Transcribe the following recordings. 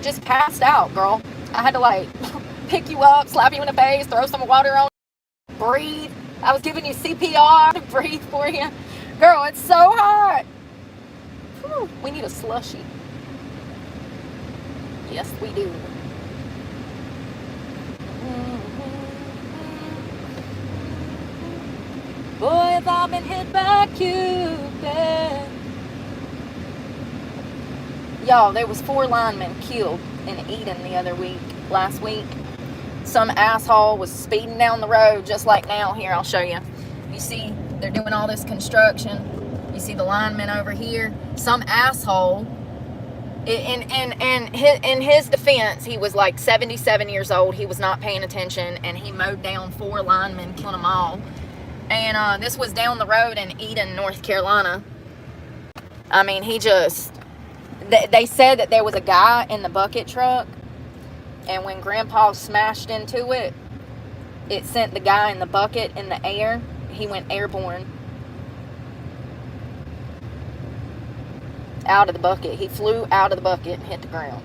just passed out, girl. I had to like pick you up, slap you in the face, throw some water on you, breathe. I was giving you CPR to breathe for you. Girl, it's so hot. Whew, we need a slushie. Yes, we do. Boy, have I been hit by Cupid. Y'all, there was 4 linemen killed in Eden last week. Some asshole was speeding down the road just like now. Here, I'll show you. You see, they're doing all this construction. You see the linemen over here. Some asshole, in his defense, he was like 77 years old. He was not paying attention, and he mowed down 4 linemen, killing them all. And this was down the road in Eden, North Carolina. I mean, they said that there was a guy in the bucket truck, and when Grandpa smashed into it, it sent the guy in the bucket in the air. He went airborne. Out of the bucket. He flew out of the bucket and hit the ground.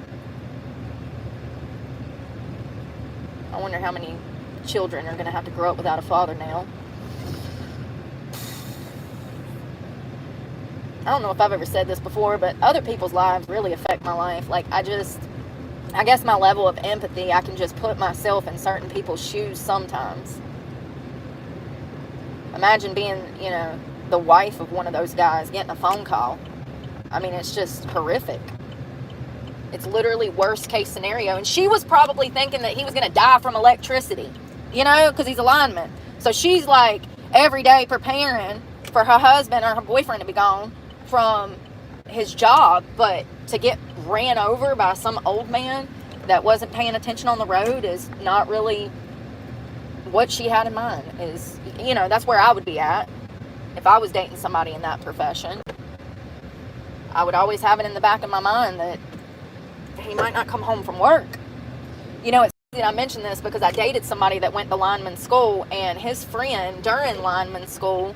I wonder how many children are going to have to grow up without a father now. I don't know if I've ever said this before, but other people's lives really affect my life. Like, I guess my level of empathy, I can just put myself in certain people's shoes sometimes. Imagine being, the wife of one of those guys, getting a phone call. I mean, it's just horrific. It's literally worst case scenario. And she was probably thinking that he was going to die from electricity, because he's a lineman. So she's like every day preparing for her husband or her boyfriend to be gone from his job, but to get ran over by some old man that wasn't paying attention on the road is not really what she had in mind. Is, that's where I would be at if I was dating somebody in that profession. I would always have it in the back of my mind that he might not come home from work. It's I mentioned this because I dated somebody that went to lineman school, and his friend during lineman school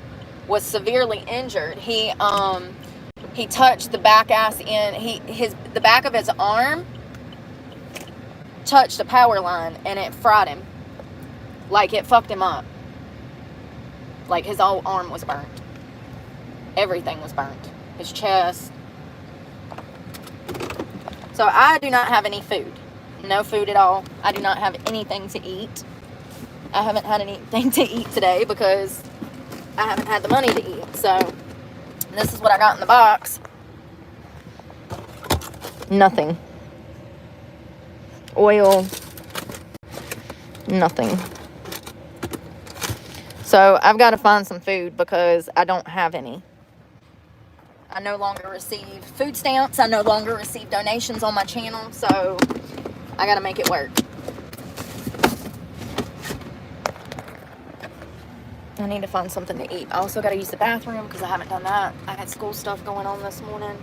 was severely injured. He touched the back the back of his arm touched a power line, and it fried him. Like, it fucked him up. Like, his whole arm was burnt. Everything was burnt. His chest. So I do not have any food. No food at all. I do not have anything to eat. I haven't had anything to eat today because I haven't had the money to eat. So this is what I got in the box. Nothing. Oil. Nothing. So I've got to find some food because I don't have any. I no longer receive food stamps. I no longer receive donations on my channel. So I got to make it work. I need to find something to eat. I also got to use the bathroom because I haven't done that. I had school stuff going on this morning.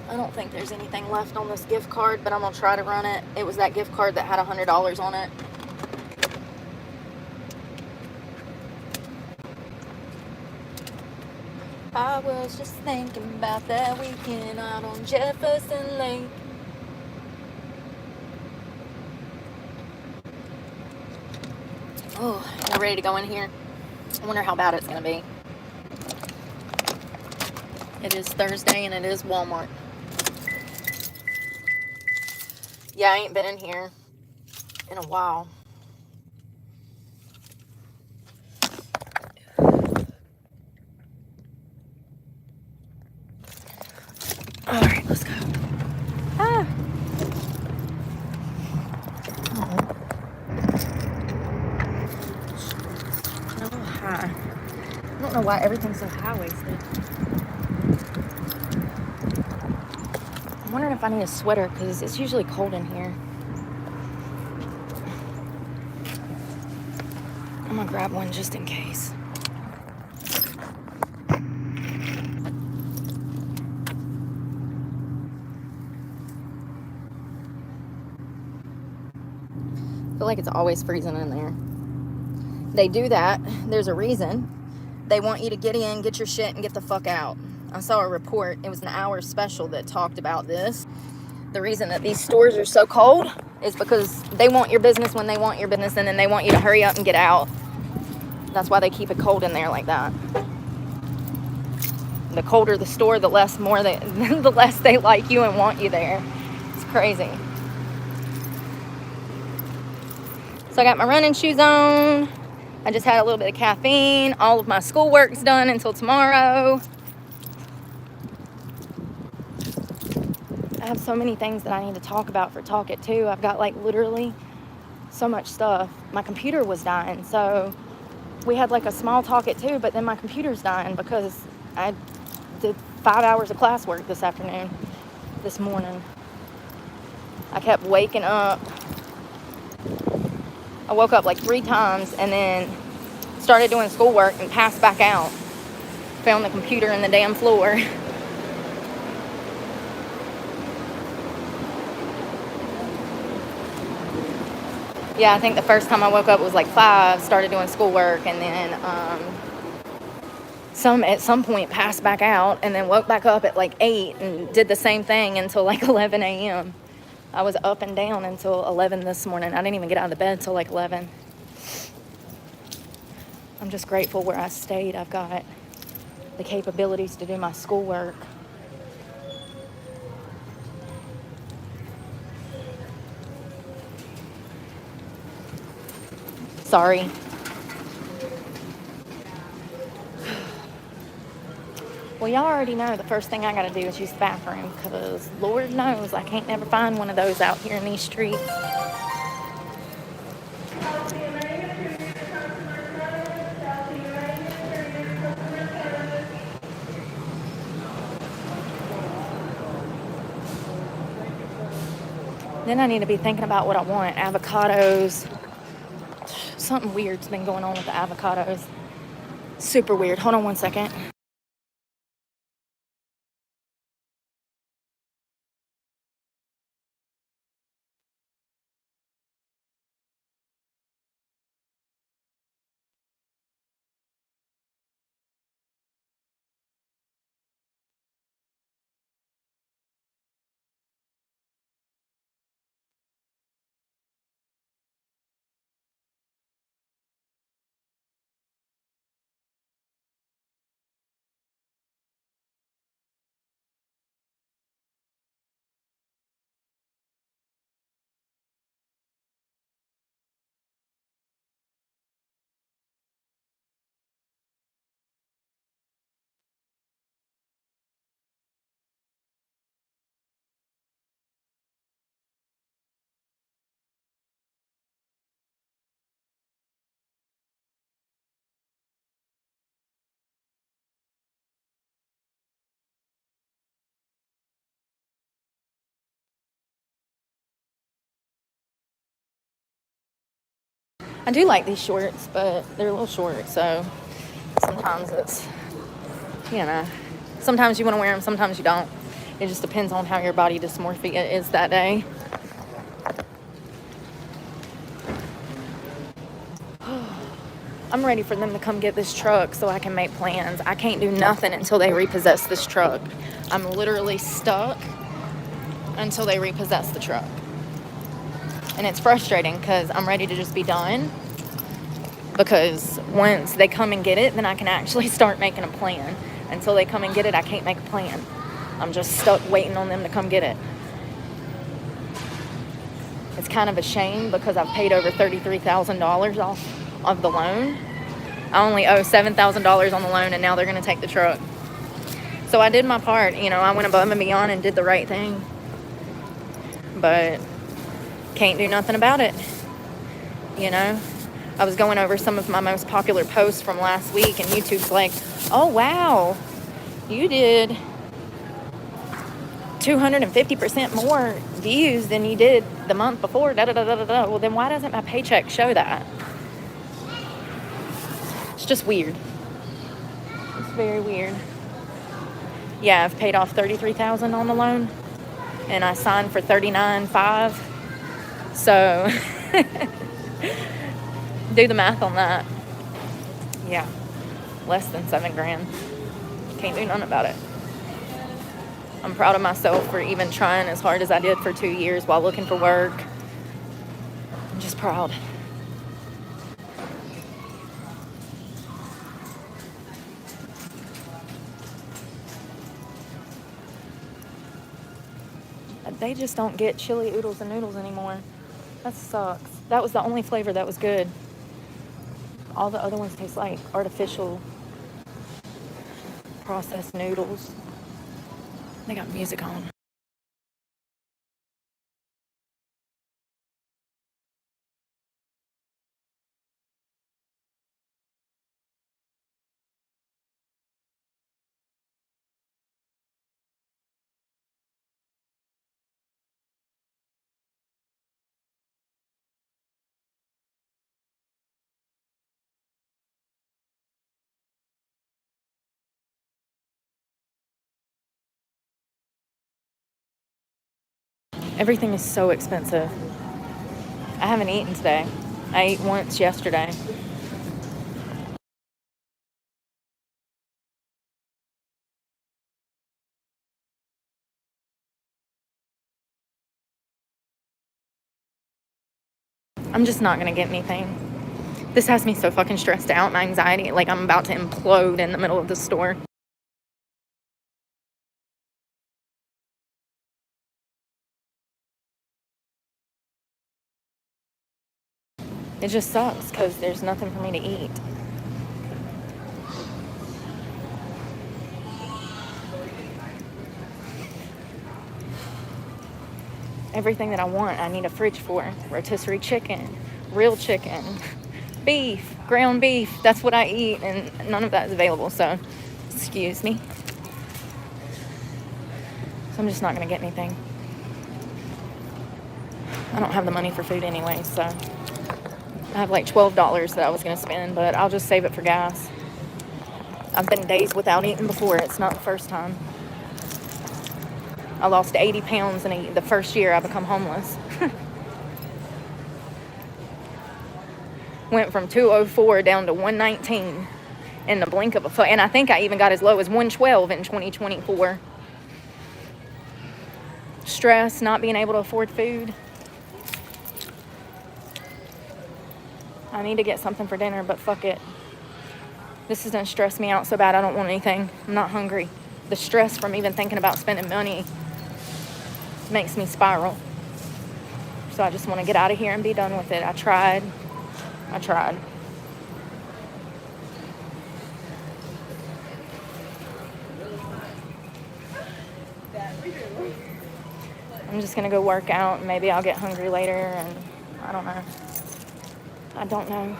I don't think there's anything left on this gift card, but I'm going to try to run it. It was that gift card that had $100 on it. I was just thinking about that weekend out on Jefferson Lake. Oh, I'm ready to go in here. I wonder how bad it's going to be. It is Thursday and it is Walmart. Yeah, I ain't been in here in a while. All right, let's go. Ah. A little high. I don't know why everything's so high-waisted. I'm wondering if I need a sweater because it's usually cold in here. I'm gonna grab one just in case. I feel like it's always freezing in there. They do that. There's a reason. They want you to get in, get your shit, and get the fuck out. I saw a report. It was an hour special that talked about this. The reason that these stores are so cold is because they want your business when they want your business, and then they want you to hurry up and get out. That's why they keep it cold in there like that. The colder the store, the less the less they like you and want you there. It's crazy. So I got my running shoes on. I just had a little bit of caffeine. All of my schoolwork's done until tomorrow. I have so many things that I need to talk about for Talk It too. I've got like literally so much stuff. My computer was dying, so we had like a small Talk It too, but then my computer's dying because I did 5 hours of classwork this morning. I kept waking up. I woke up like 3 times and then started doing schoolwork and passed back out. Found the computer in the damn floor. Yeah, I think the first time I woke up was like 5, started doing schoolwork, and then at some point passed back out, and then woke back up at like 8 and did the same thing until like 11 a.m. I was up and down until 11 this morning. I didn't even get out of the bed till like 11. I'm just grateful where I stayed. I've got the capabilities to do my schoolwork. Sorry. Well, y'all already know the first thing I gotta do is use the bathroom, because Lord knows I can't never find one of those out here in these streets. Then I need to be thinking about what I want. Avocados. Something weird's been going on with the avocados. Super weird. Hold on one second. I do like these shorts, but they're a little short, so sometimes it's, sometimes you want to wear them, sometimes you don't. It just depends on how your body dysmorphia is that day. I'm ready for them to come get this truck so I can make plans. I can't do nothing until they repossess this truck. I'm literally stuck until they repossess the truck. And it's frustrating because I'm ready to just be done. Because once they come and get it, then I can actually start making a plan. Until they come and get it, I can't make a plan. I'm just stuck waiting on them to come get it. It's kind of a shame because I've paid over $33,000 off of the loan. I only owe $7,000 on the loan, and now they're going to take the truck. So I did my part. I went above and beyond and did the right thing. But can't do nothing about it. I was going over some of my most popular posts from last week, and YouTube's like, oh, wow, you did 250% more views than you did the month before. Well, then why doesn't my paycheck show that? It's just weird. It's very weird. Yeah, I've paid off $33,000 on the loan, and I signed for $39,500. So do the math on that. Yeah, less than $7,000. Can't do nothing about it. I'm proud of myself for even trying as hard as I did for 2 years while looking for work. I'm just proud. They just don't get chili oodles and noodles anymore. That sucks. That was the only flavor that was good. All the other ones taste like artificial processed noodles. They got music on. Everything is so expensive. I haven't eaten today. I ate once yesterday. I'm just not gonna get anything. This has me so fucking stressed out and anxiety. Like I'm about to implode in the middle of the store. It just sucks because there's nothing for me to eat. Everything that I want, I need a fridge for. Rotisserie chicken, real chicken, beef, ground beef. That's what I eat, and none of that is available, so excuse me. So I'm just not going to get anything. I don't have the money for food anyway, so I have like $12 that I was going to spend, but I'll just save it for gas. I've been days without eating before. It's not the first time. I lost 80 pounds in the first year I become homeless. Went from 204 down to 119 in the blink of a foot. And I think I even got as low as 112 in 2024. Stress, not being able to afford food. I need to get something for dinner, but fuck it. This is going to stress me out so bad I don't want anything. I'm not hungry. The stress from even thinking about spending money makes me spiral. So I just want to get out of here and be done with it. I tried. I'm just going to go work out and maybe I'll get hungry later and I don't know.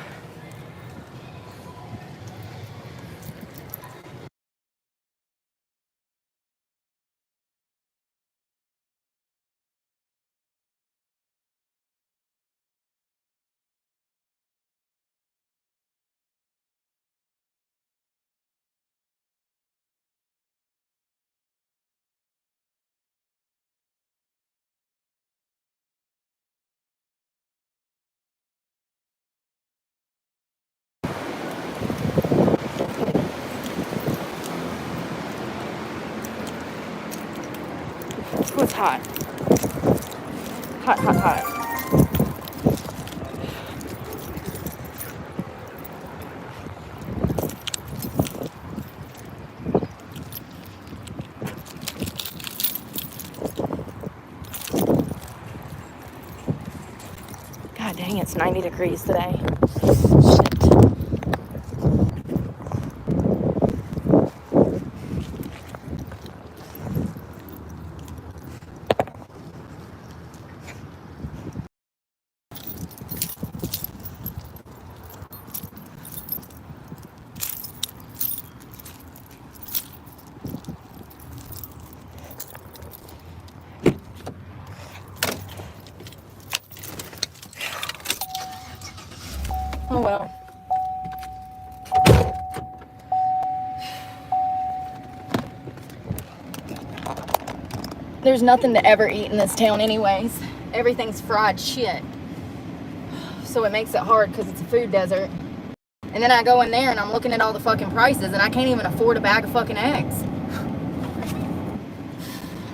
Ooh, it's hot. Hot. God dang, it's 90 degrees today. Shit. Oh well. There's nothing to ever eat in this town anyways. Everything's fried shit. So it makes it hard because it's a food desert. And then I go in there and I'm looking at all the fucking prices and I can't even afford a bag of fucking eggs.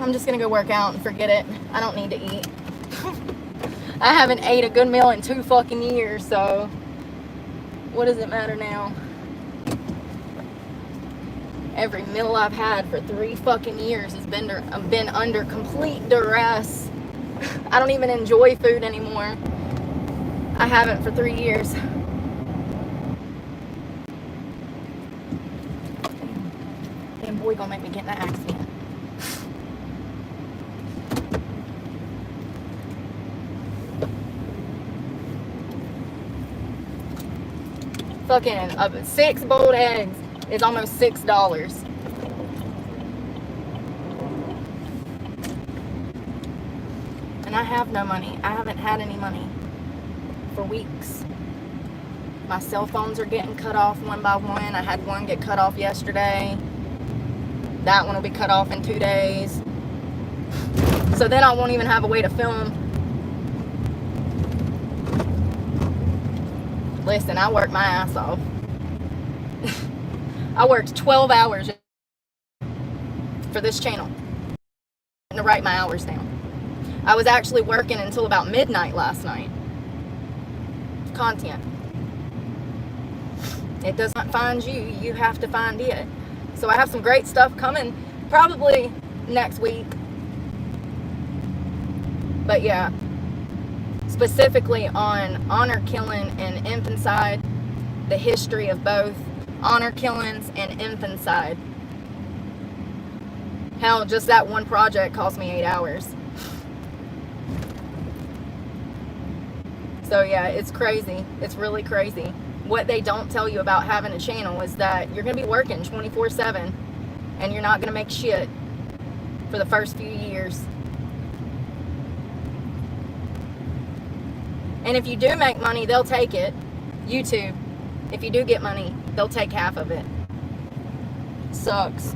I'm just gonna go work out and forget it. I don't need to eat. I haven't ate a good meal in 2 fucking years, so what does it matter now? Every meal I've had for 3 fucking years has been under complete duress. I don't even enjoy food anymore. I haven't for 3 years. Damn boy gonna make me get in an accident. Fucking 6 boiled eggs is almost $6. And I have no money. I haven't had any money for weeks. My cell phones are getting cut off one by one. I had one get cut off yesterday. That one will be cut off in 2 days. So then I won't even have a way to film. Listen, I worked my ass off. I worked 12 hours for this channel to write my hours down. I was actually working until about midnight last night. Content. It does not find you. You have to find it. So I have some great stuff coming probably next week. But yeah, specifically on honor killing and infanticide, the history of both honor killings and infanticide. Hell, just that one project cost me 8 hours. So yeah, it's crazy. It's really crazy. What they don't tell you about having a channel is that you're going to be working 24/7 and you're not going to make shit for the first few years. And if you do make money, they'll take it. YouTube, if you do get money, they'll take half of it. Sucks.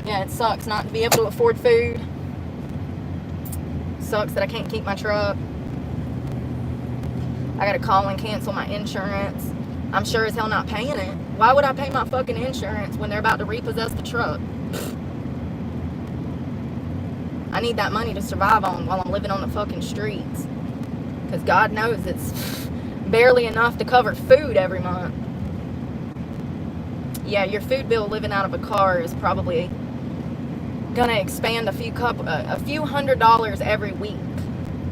Yeah, it sucks not to be able to afford food. Sucks that I can't keep my truck. I gotta call and cancel my insurance. I'm sure as hell not paying it. Why would I pay my fucking insurance when they're about to repossess the truck? I need that money to survive on while I'm living on the fucking streets. Because God knows it's barely enough to cover food every month. Yeah, your food bill living out of a car is probably gonna expand a few $100s every week.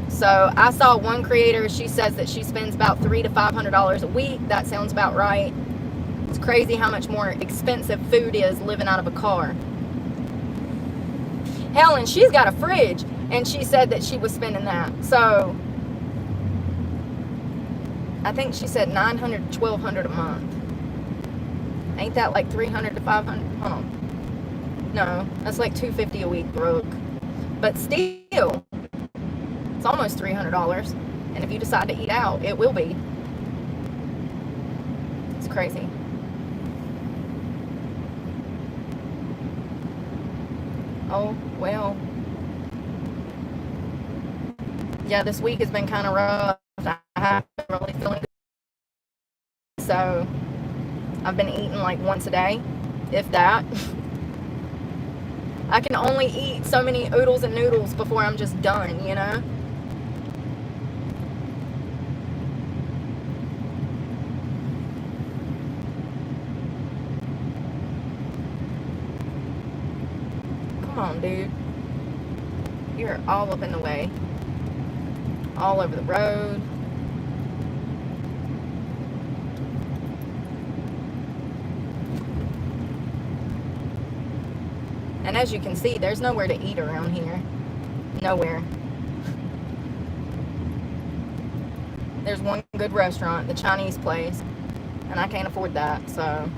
So I saw one creator, she says that she spends about $300 to $500 a week. That sounds about right. It's crazy how much more expensive food is living out of a car. Hell, and she's got a fridge, and she said that she was spending that. So I think she said $900 to $1,200 a month. Ain't that like $300 to $500? Hold on. No, that's like $250 a week broke. But still, it's almost $300. And if you decide to eat out, it will be. It's crazy. Oh, well. Yeah, this week has been kind of rough. I haven't really feeling good. So I've been eating like once a day, if that. I can only eat so many oodles and noodles before I'm just done, you know? Come on, dude. You're all up in the way. All over the road. And as you can see, there's nowhere to eat around here. Nowhere. There's one good restaurant, the Chinese place, and I can't afford that, so.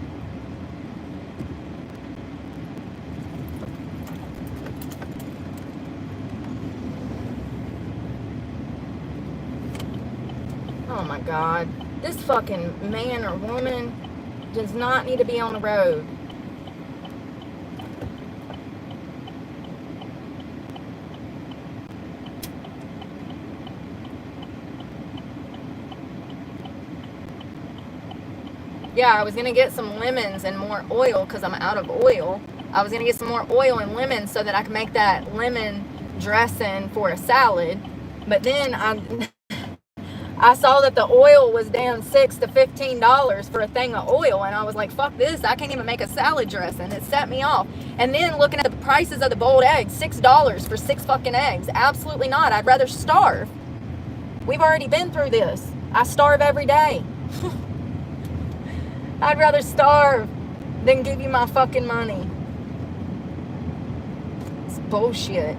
Oh my God. This fucking man or woman does not need to be on the road. Yeah, I was going to get some lemons and more oil because I'm out of oil. I was going to get some more oil and lemons so that I can make that lemon dressing for a salad. But then I saw that the oil was down $6 to $15 for a thing of oil, and I was like, fuck this, I can't even make a salad dressing. It set me off. And then looking at the prices of the boiled eggs, $6 for 6 fucking eggs. Absolutely not. I'd rather starve. We've already been through this. I starve every day. I'd rather starve than give you my fucking money. It's bullshit.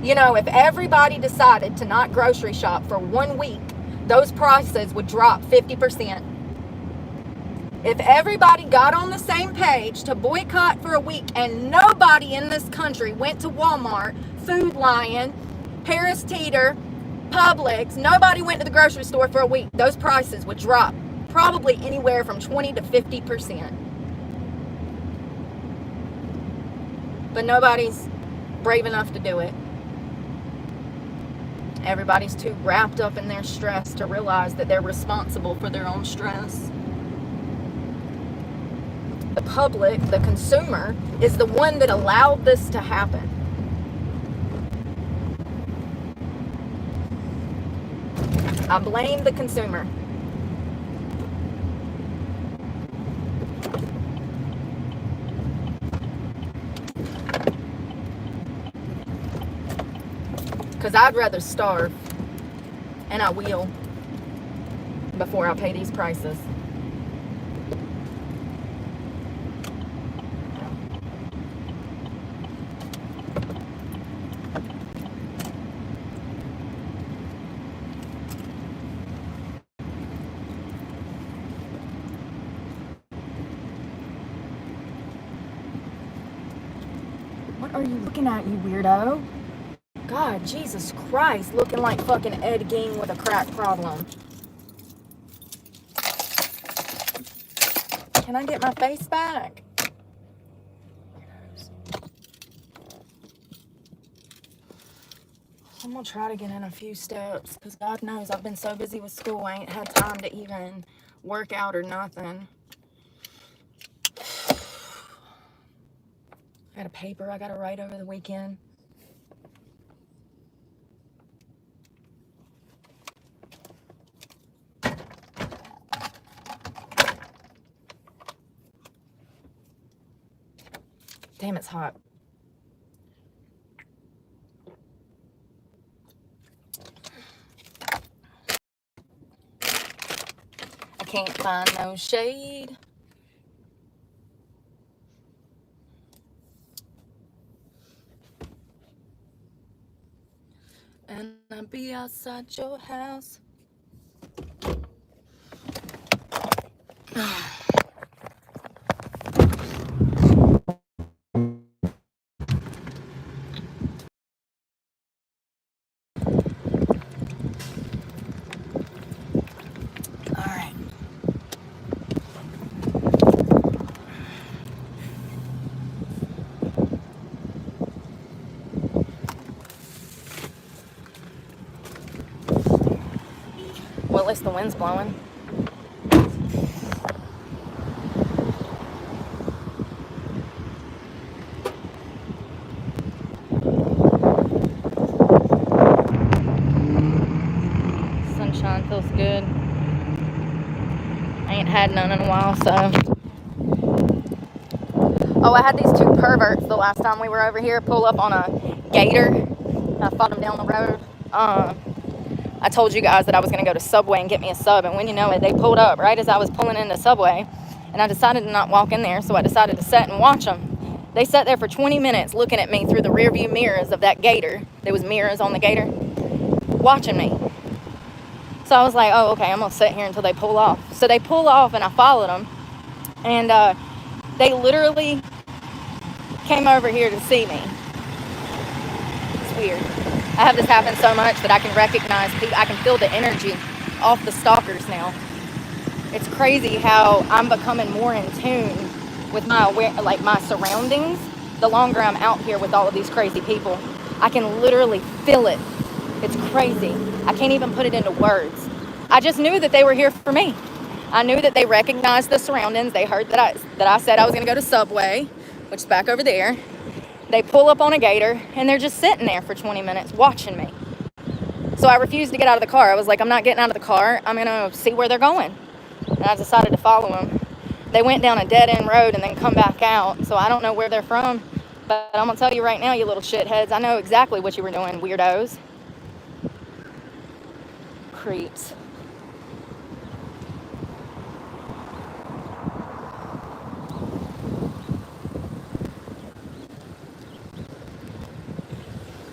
You know, if everybody decided to not grocery shop for 1 week, those prices would drop 50%. If everybody got on the same page to boycott for a week and nobody in this country went to Walmart, Food Lion, Harris Teeter, Publix, nobody went to the grocery store for a week, those prices would drop probably anywhere from 20 to 50%. But nobody's brave enough to do it. Everybody's too wrapped up in their stress to realize that they're responsible for their own stress. The public, the consumer, is the one that allowed this to happen. I blame the consumer. Because I'd rather starve, and I will, before I pay these prices. What are you looking at, you weirdo? God, Jesus Christ, looking like fucking Ed Gein with a crack problem. Can I get my face back? I'm gonna try to get in a few steps, because God knows I've been so busy with school, I ain't had time to even work out or nothing. I got a paper I gotta write over the weekend. Damn, it's hot. I can't find no shade. And I'll be outside your house. Well, at least the wind's blowing. Sunshine feels good. I ain't had none in a while, so. Oh, I had these two perverts the last time we were over here pull up on a gator. I fought them down the road. I told you guys that I was going to go to Subway and get me a sub, and when you know it, they pulled up right as I was pulling into Subway, and I decided to not walk in there, so I decided to sit and watch them. They sat there for 20 minutes looking at me through the rearview mirrors of that gator. There was mirrors on the gator, watching me. So I was like, oh, okay, I'm going to sit here until they pull off. So they pull off, and I followed them, and they literally came over here to see me. It's weird. I have this happen so much that I can recognize people. I can feel the energy off the stalkers now. It's crazy how I'm becoming more in tune with my my surroundings. The longer I'm out here with all of these crazy people, I can literally feel it. It's crazy. I can't even put it into words. I just knew that they were here for me. I knew that they recognized the surroundings. They heard that I said I was going to go to Subway, which is back over there. They pull up on a gator, and they're just sitting there for 20 minutes watching me. So I refused to get out of the car. I was like, I'm not getting out of the car. I'm going to see where they're going. And I decided to follow them. They went down a dead-end road and then come back out. So I don't know where they're from. But I'm going to tell you right now, you little shitheads, I know exactly what you were doing, weirdos. Creeps.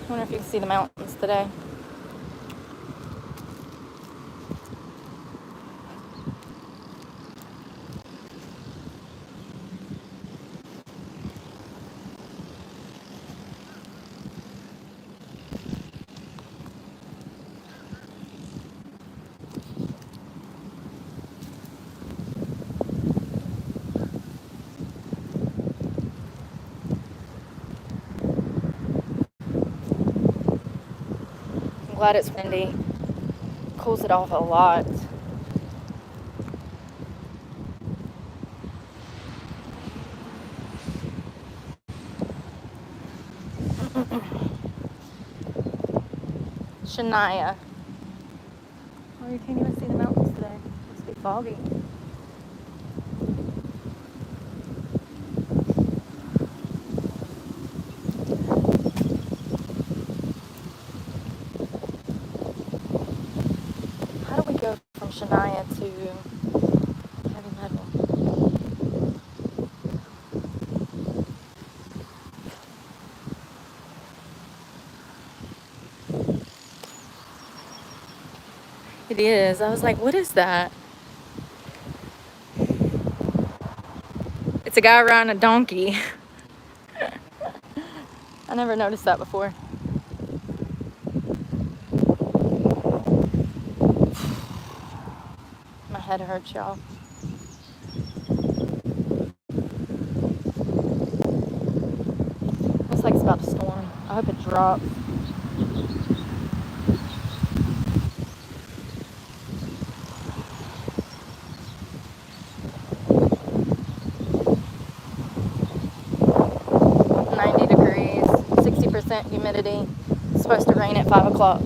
I wonder if you can see the mountains today. I'm glad it's windy. Cools it off a lot. Shania. Oh, you can't even see the mountains today. It's must be foggy. How do we go from Shania to heavy metal? It is. I was like, what is that? It's a guy riding a donkey. I never noticed that before. My head hurts, y'all. Looks like it's about to storm. I hope it drops. Degrees, 60% humidity. It's supposed to rain at 5 o'clock.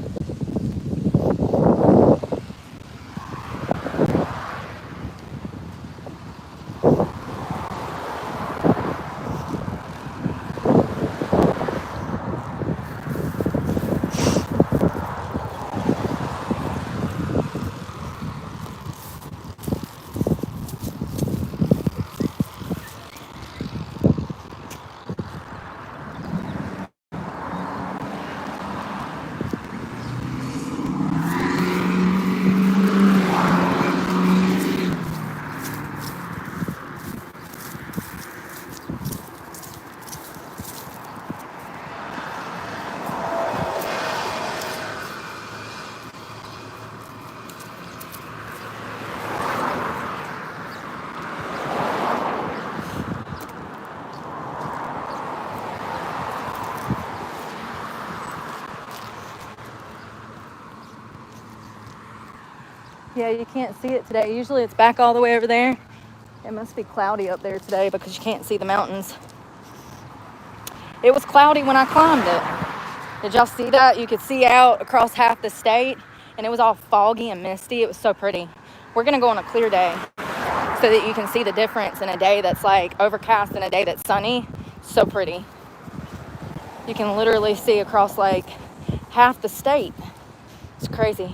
Yeah, you can't see it today. Usually it's back all the way over there. It must be cloudy up there today because you can't see the mountains. It was cloudy when I climbed it. Did y'all see that? You could see out across half the state, and it was all foggy and misty. It was so pretty. We're going to go on a clear day so that you can see the difference in a day that's like overcast and a day that's sunny. So pretty. You can literally see across like half the state. It's crazy.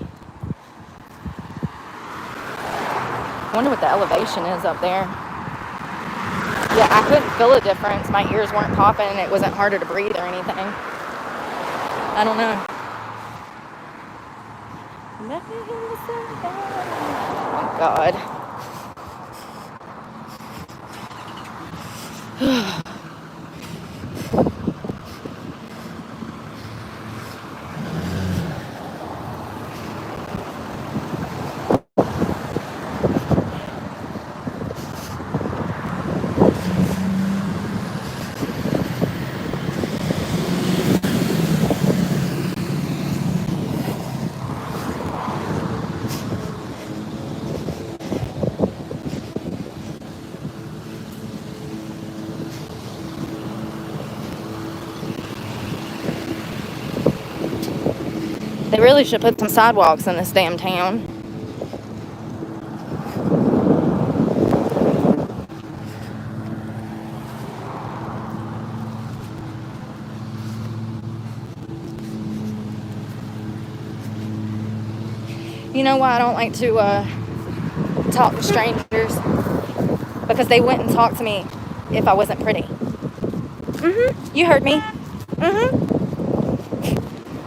I wonder what the elevation is up there. Yeah, I couldn't feel a difference. My ears weren't popping and it wasn't harder to breathe or anything. I don't know. Oh, God. They really should put some sidewalks in this damn town. You know why I don't like to talk to strangers? Because they wouldn't talk to me if I wasn't pretty. You heard me.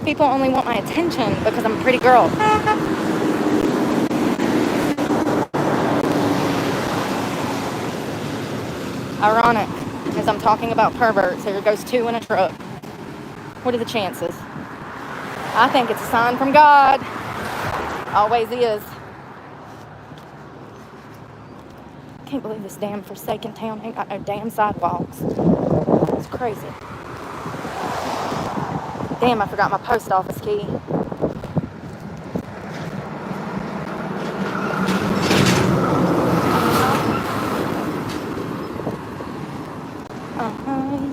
People only want my attention because I'm a pretty girl. Ironic, as I'm talking about perverts, here goes 2 in a truck. What are the chances? I think it's a sign from God. Always is. Can't believe this damn forsaken town ain't got no damn sidewalks. It's crazy. Damn, I forgot my post office key.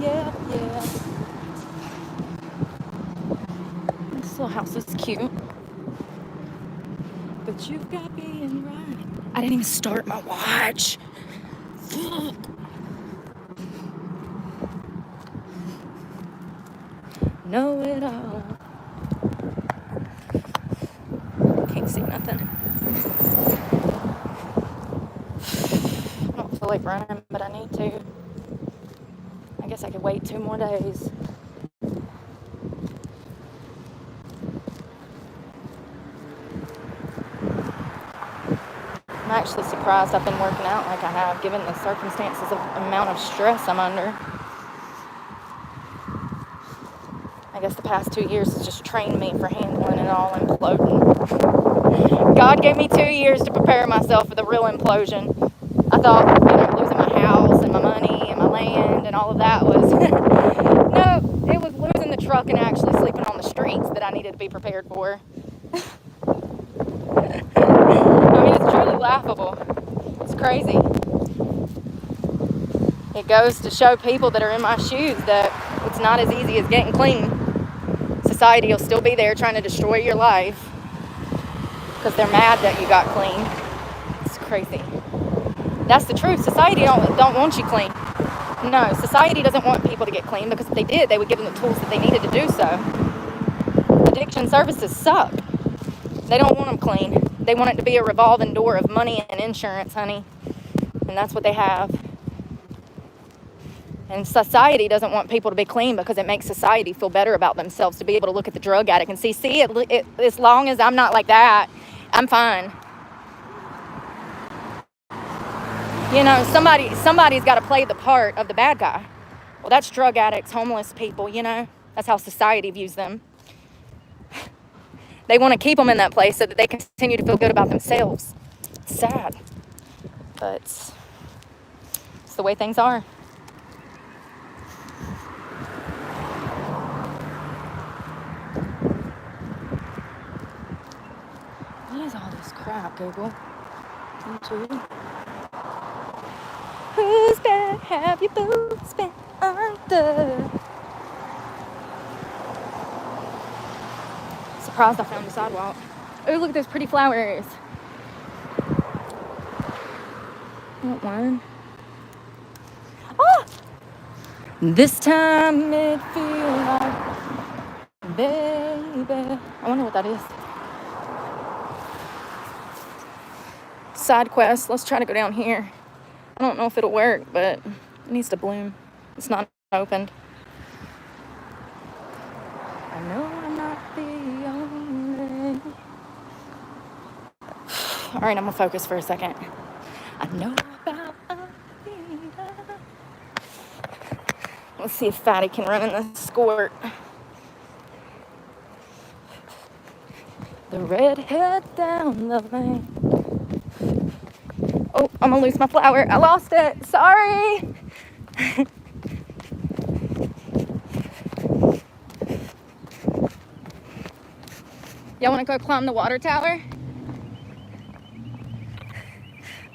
Yeah. This little house is cute. But you've got being right. I didn't even start my watch. Fuck. Know it all. Can't see nothing. I don't feel like running, but I need to. I guess I could wait 2 more days. I'm actually surprised I've been working out like I have, given the circumstances of the amount of stress I'm under. I guess the past 2 years has just trained me for handling it all imploding. God gave me 2 years to prepare myself for the real implosion. I thought, losing my house and my money and my land and all of that was... No, it was losing the truck and actually sleeping on the streets that I needed to be prepared for. I mean, it's truly laughable. It's crazy. It goes to show people that are in my shoes that it's not as easy as getting clean. Society will still be there trying to destroy your life because they're mad that you got clean. It's crazy. That's the truth. Society don't want you clean. No, society doesn't want people to get clean, because if they did, they would give them the tools that they needed to do so. Addiction services suck. They don't want them clean. They want it to be a revolving door of money and insurance, honey. And that's what they have. And society doesn't want people to be clean because it makes society feel better about themselves, to be able to look at the drug addict and see as long as I'm not like that, I'm fine. Somebody's got to play the part of the bad guy. Well, that's drug addicts, homeless people, That's how society views them. They want to keep them in that place so that they continue to feel good about themselves. It's sad. But it's the way things are. What is all this crap, Google? YouTube. Whose bed have your boots been under? Surprised I found the sidewalk. Oh, look at those pretty flowers. I want one. Oh! This time it feels like, baby. I wonder what that is. Side quest. Let's try to go down here. I don't know if it'll work, but it needs to bloom. It's not opened. I know I'm not the only. All right, I'm gonna focus for a second. I know about Anita. Let's see if Fatty can run in the squirt. The redhead down the lane. Oh, I'm gonna lose my flower. I lost it. Sorry. Y'all wanna go climb the water tower?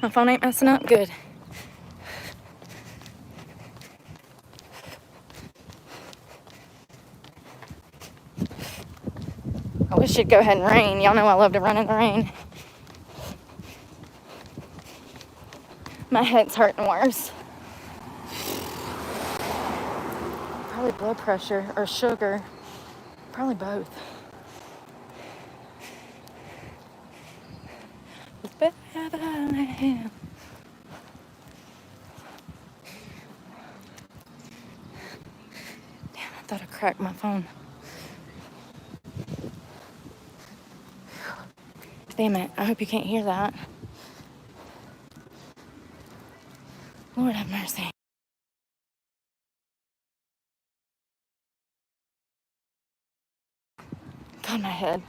My phone ain't messing up? Good. I I wish it'd go ahead and rain. Y'all know I love to run in the rain. My head's hurting worse. Probably blood pressure or sugar. Probably both. It's better than I am. Damn, I thought I cracked my phone. Damn it, I hope you can't hear that. Lord have mercy. God, my head.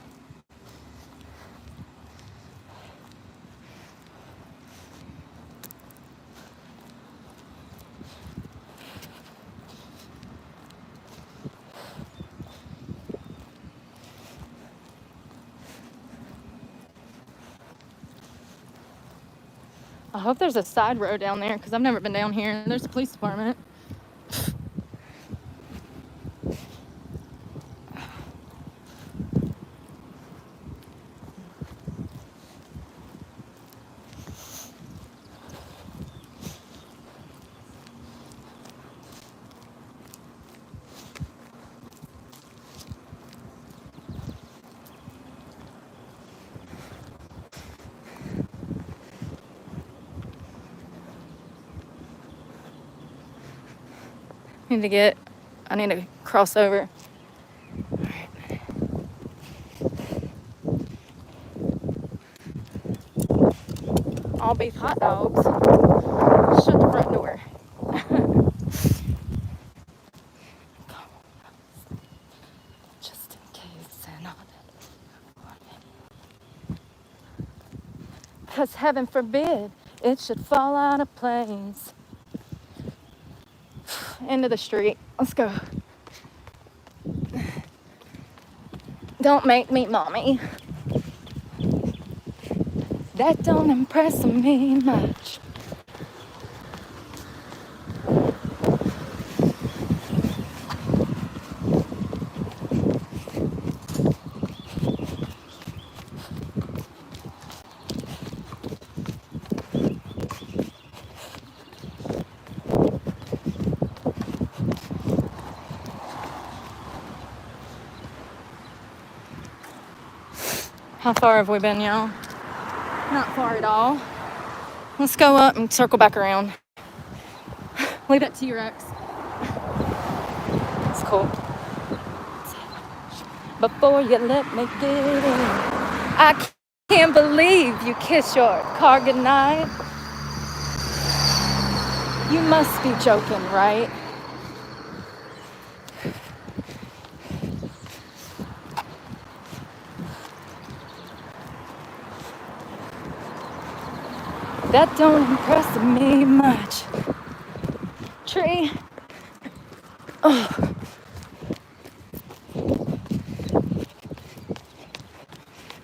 I hope there's a side road down there because I've never been down here. There's a police department. I need to cross over. All right. All beef hot dogs. Shut the front door. Just in case. Because heaven forbid it should fall out of place. Into the street. Let's go. Don't make me mommy. That don't impress me much. How far have we been, y'all? Not far at all. Let's go up and circle back around. Leave it to you, Rex. It's cool. Before you let me get in, I can't believe you kiss your car goodnight. You must be joking, right? That don't impress me much. Tree. Oh.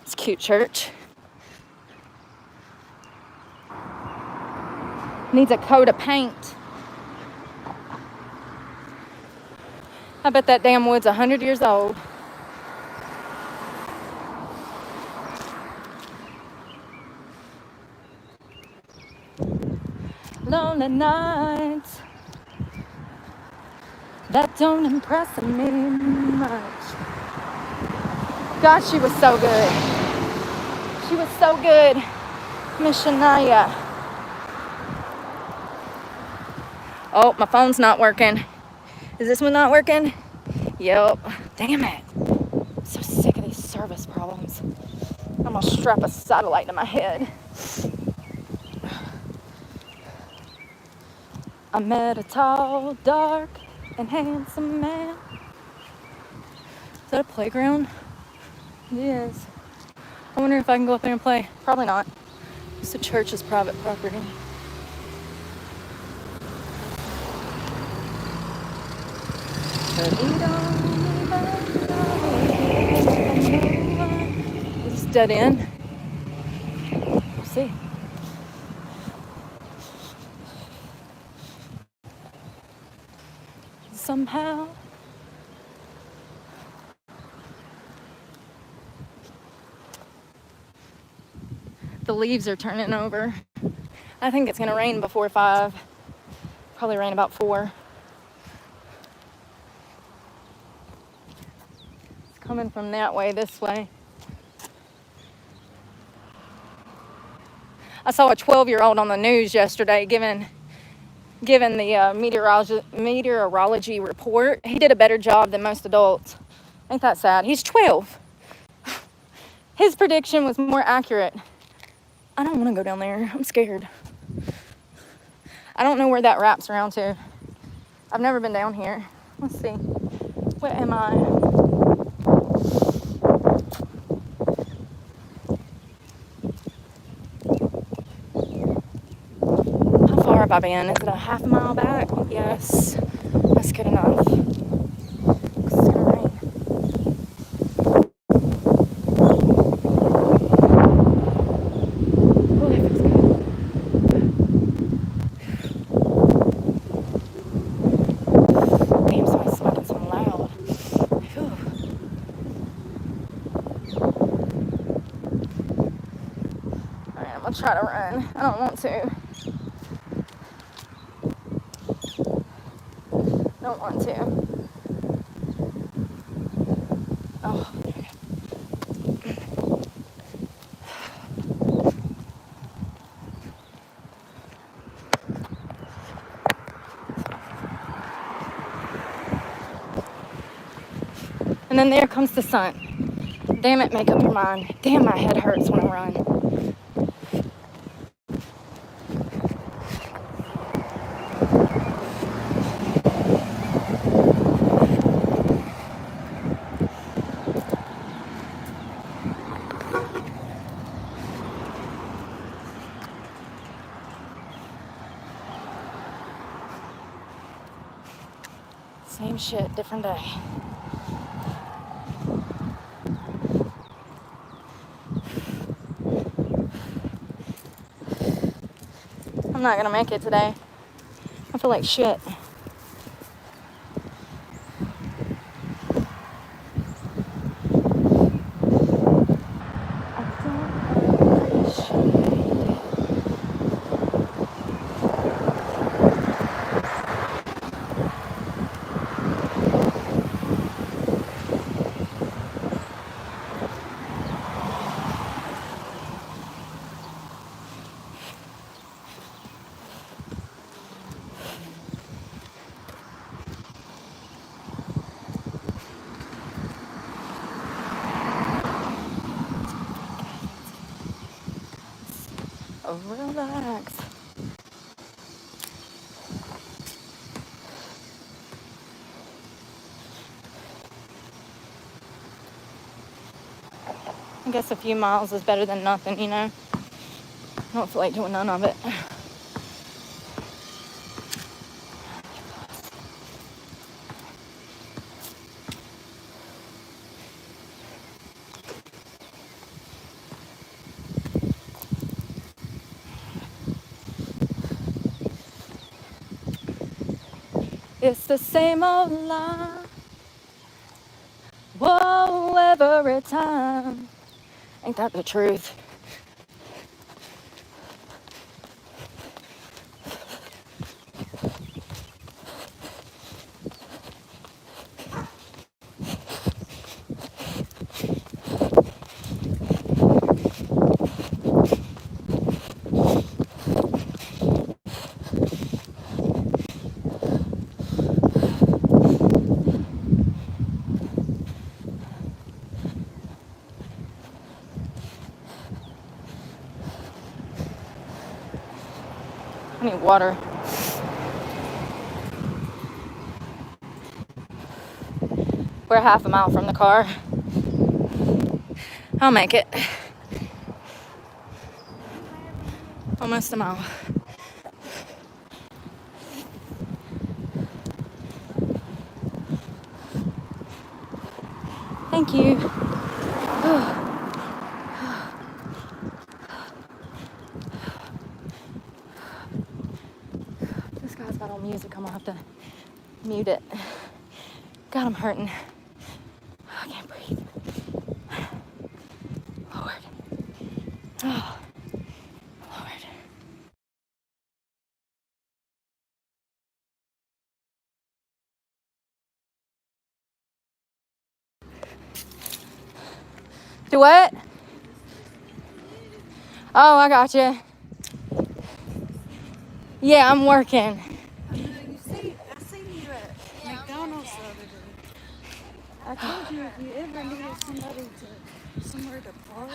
It's cute church. Needs a coat of paint. I bet that damn wood's 100 years old. Lonely nights. That don't impress me much. God, she was so good. She was so good. Miss Shania. Oh, my phone's not working. Is this one not working? Yep. Damn it. I'm so sick of these service problems. I'm gonna strap a satellite to my head. I met a tall, dark, and handsome man. Is that a playground? It is. I wonder if I can go up there and play. Probably not. It's a church's private property. Is this dead end? We'll see. Somehow The leaves are turning over. I think it's gonna rain before 5. Probably rain about 4. It's coming from that way, this way. I saw a 12-year-old on the news yesterday giving the meteorology report. He did a better job than most adults. Ain't that sad? He's 12. His prediction was more accurate. I don't want to go down there. I'm scared. I don't know where that wraps around to. I've never been down here. Let's see. Where am I? How far have I been? Is it a half a mile back? Yes. That's good enough. It's gonna rain. Oh, that feels good. Damn, somebody's smoking so loud. Whew. Alright, I'm gonna try to run. I don't want to. Don't want to. Oh. And then there comes the sun. Damn it, make up your mind. Damn, my head hurts when I run. Same shit, different day. I'm not gonna make it today. I feel like shit. Oh, relax. I guess a few miles is better than nothing, you know? I don't feel like doing none of it. It's the same old lie. Whoa, every time. Ain't that the truth? I need water. We're half a mile from the car. I'll make it. Almost a mile. Thank you. This guy's got on music. I'm gonna have to mute it. God, I'm hurting. I can't breathe. Lord. Oh. Do what? Oh, I got you. Yeah, I'm working. I seen you at McDonald's the other day. I told you if you ever needed somewhere to park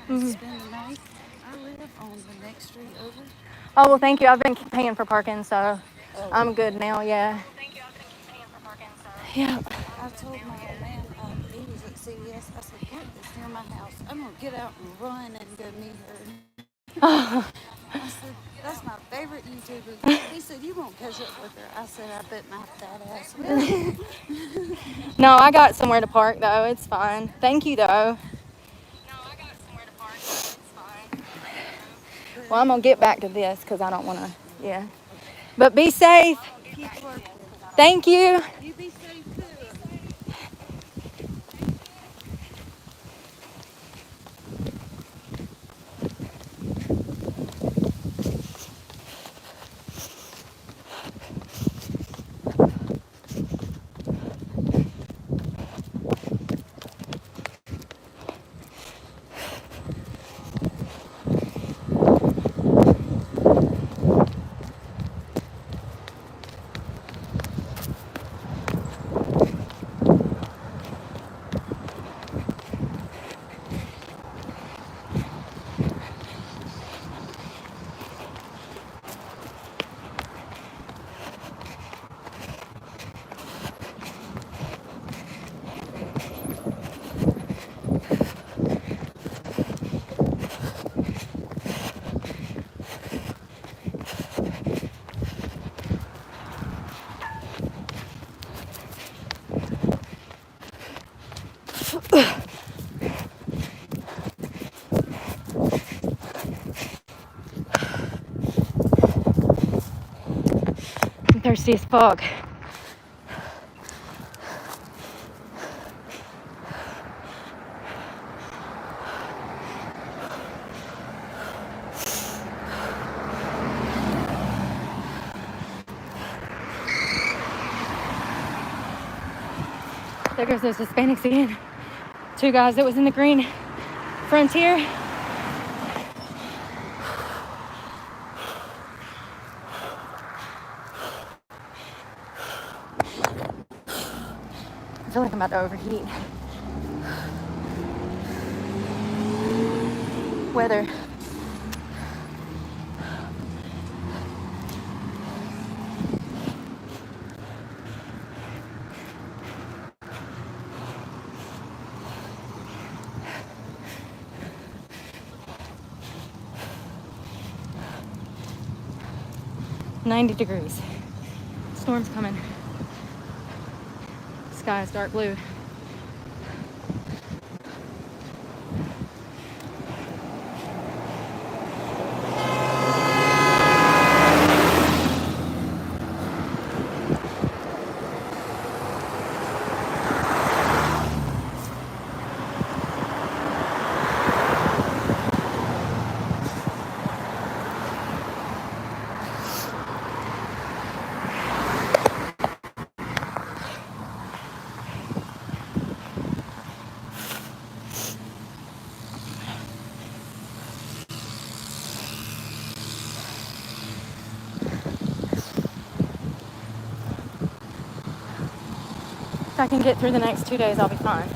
and spend the night, I live on the next street over. Oh, well, thank you. I've been paying for parking, so Oh, I'm okay. good now, yeah. Yeah. I told my old man he was at CVS. I said, park this near my house. I'm gonna get out and run and go meet her. I said, that's my favorite YouTuber. He said, you won't catch up with her. I said, I bet my fat ass will. No, I got somewhere to park, though. It's fine. Thank you, though. Well, I'm going to get back to this because I don't want to, yeah. But be safe. Keep working. Thank you. You be safe too. I'm thirsty as fuck. There goes those Hispanics again. Two guys that was in the green Frontier. I feel like I'm about to overheat. Weather. $90 degrees. Storm's coming. Sky is dark blue. If I can get through the next 2 days, I'll be fine.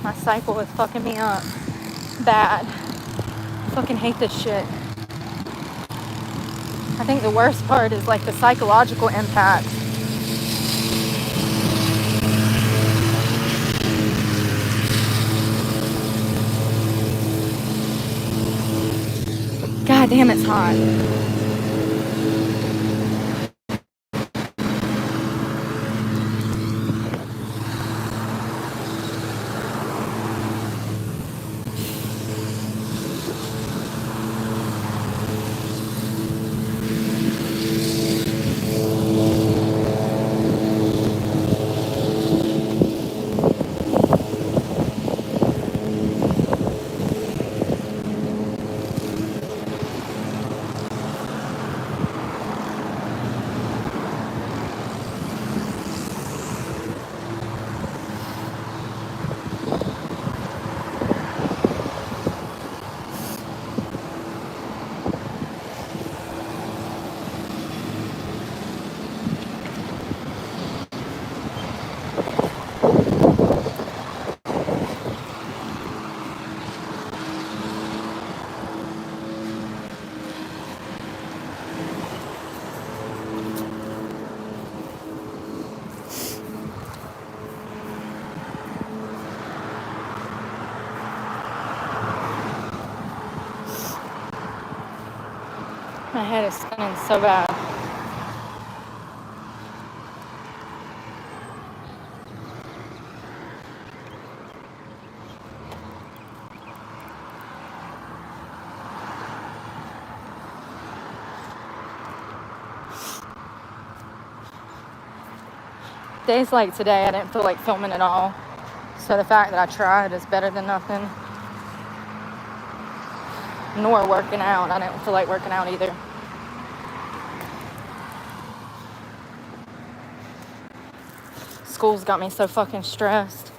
My cycle is fucking me up bad. Fucking hate this shit. I think the worst part is like the psychological impact. God damn, it's hot. My head is spinning so bad. Days like today, I didn't feel like filming at all. So the fact that I tried is better than nothing. Nor working out. I didn't feel like working out either. School's got me so fucking stressed.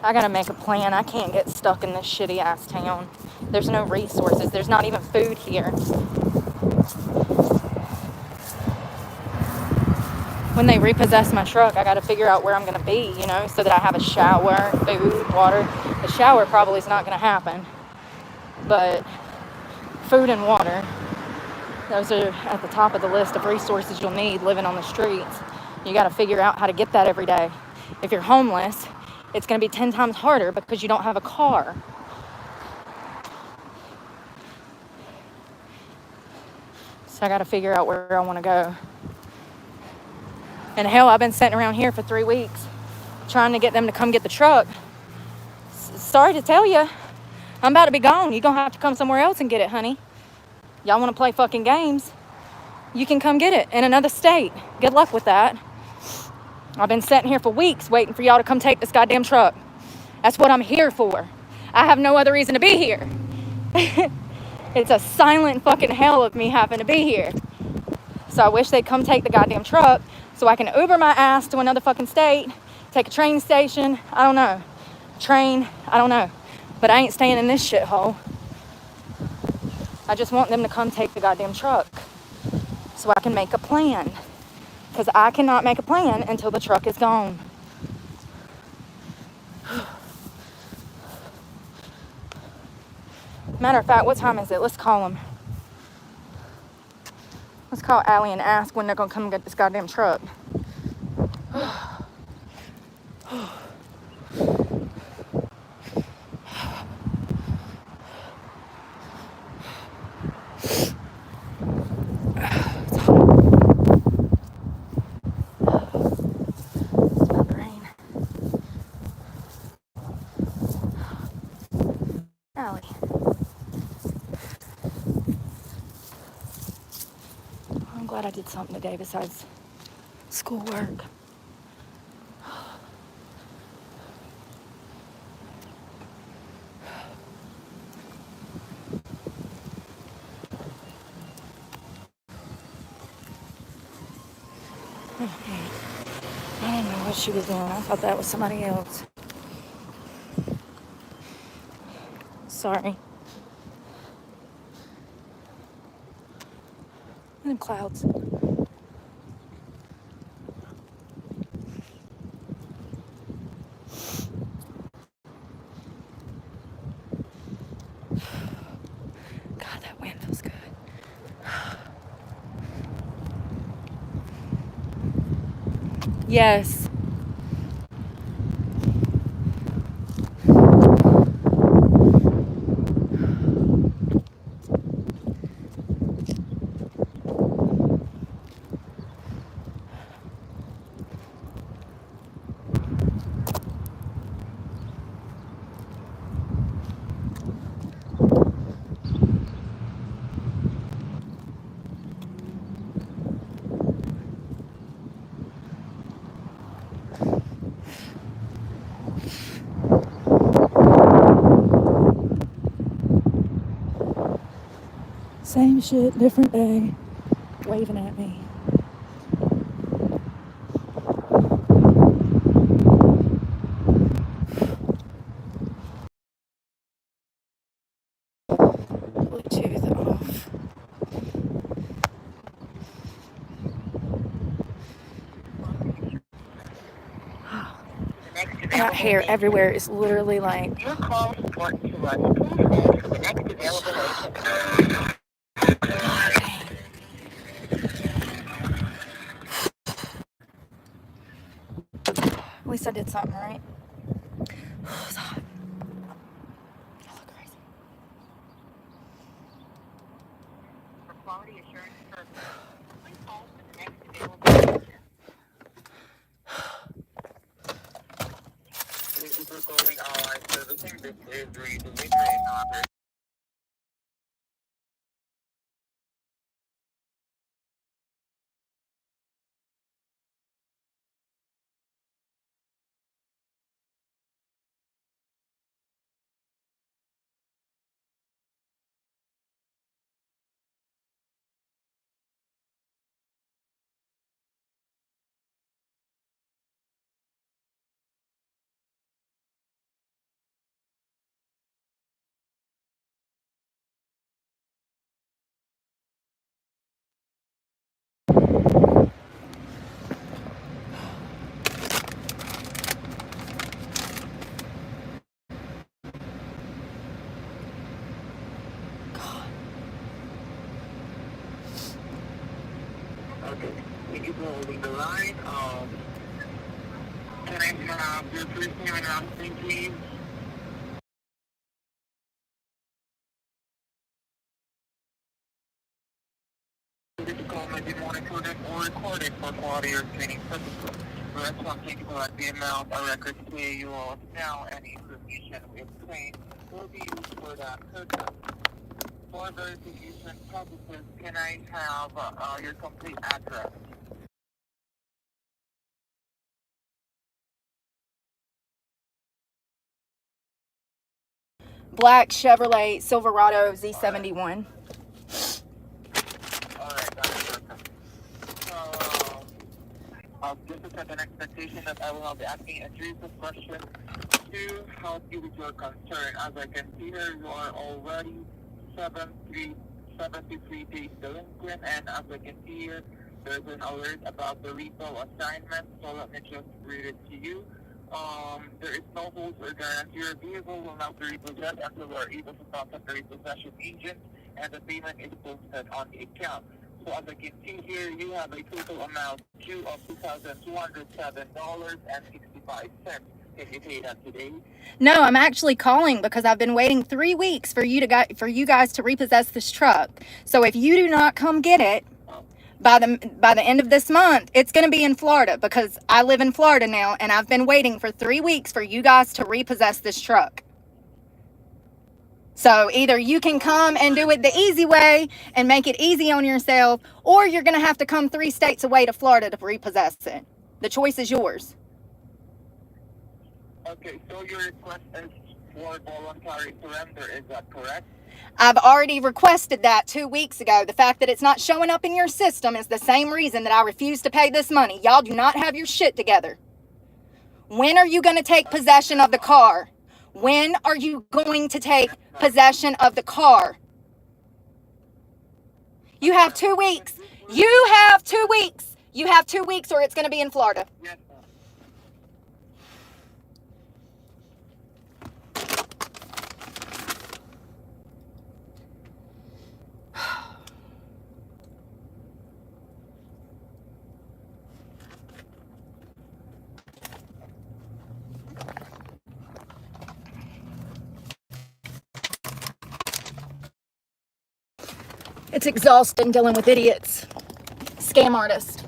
I gotta make a plan. I can't get stuck in this shitty ass town. There's no resources. There's not even food here. When they repossess my truck, I gotta figure out where I'm gonna be, you know, so that I have a shower, food, water. The shower probably is not gonna happen, but food and water, those are at the top of the list of resources you'll need living on the streets. You gotta figure out how to get that every day. If you're homeless, it's going to be 10 times harder because you don't have a car. So I got to figure out where I want to go. And hell, I've been sitting around here for 3 weeks trying to get them to come get the truck. Sorry to tell you, I'm about to be gone. You're going to have to come somewhere else and get it, honey. Y'all want to play fucking games? You can come get it in another state. Good luck with that. I've been sitting here for weeks waiting for y'all to come take this goddamn truck. That's what I'm here for. I have no other reason to be here. It's a silent fucking hell of me having to be here. So I wish they'd come take the goddamn truck so I can Uber my ass to another fucking state, take a train station, I don't know. Train, I don't know. But I ain't staying in this shithole. I just want them to come take the goddamn truck so I can make a plan. Because I cannot make a plan until the truck is gone. Matter of fact, what time is it? Let's call them. Let's call Allie and ask when they're going to come get this goddamn truck. I'm glad I did something today besides schoolwork. I don't know what she was doing. I thought that was somebody else. Sorry. And them clouds. God, that wind feels good. Yes. Same shit, different day. Waving at me. Bluetooth off. Got hair everywhere. It's literally like. Your call is important to us. Please hold for the next available agent. I did something right. It's hot. I look crazy. For quality assurance purposes, please hold for the next available agent. Thank you for calling online servicing. This is Reed, the leader in operation. Okay. Thank you for holding the line. Can I have your first name and last name, please? This call may be monitored or recorded for quality or training purposes. The restaurant can collect the amount or records pay you owe now. Any information we obtain will be used for that purpose. For verification purposes, can I have your complete address? Black Chevrolet Silverado Z71. Alright, that's perfect. So, just to set an expectation that I will not be asking a series of questions to help you with your concern. As I can see here, you are already 73 days delinquent, and as I can see here, there's an alert about the repo assignment, so let me just read it to you. There is no hold or guarantee your vehicle will not be repossessed until we are able to contact the repossession agent and the payment is posted on the account. So as I can see here, you have a total amount due of $2,207.65. Can you pay that today? No, I'm actually calling because I've been waiting 3 weeks for you guys to repossess this truck. So if you do not come get it by the end of this month, it's going to be in Florida because I live in Florida now, and I've been waiting for 3 weeks for you guys to repossess this truck. So either you can come and do it the easy way and make it easy on yourself, or you're going to have to come 3 states away to Florida to repossess it. The choice is yours. Okay, so your request is for voluntary surrender, is that correct? I've already requested that 2 weeks ago. The fact that it's not showing up in your system is the same reason that I refuse to pay this money. Y'all do not have your shit together. When are you going to take possession of the car? When are you going to take possession of the car? You have 2 weeks. You have 2 weeks. You have 2 weeks or it's going to be in Florida. Yes, ma'am. It's exhausting dealing with idiots. Scam artists.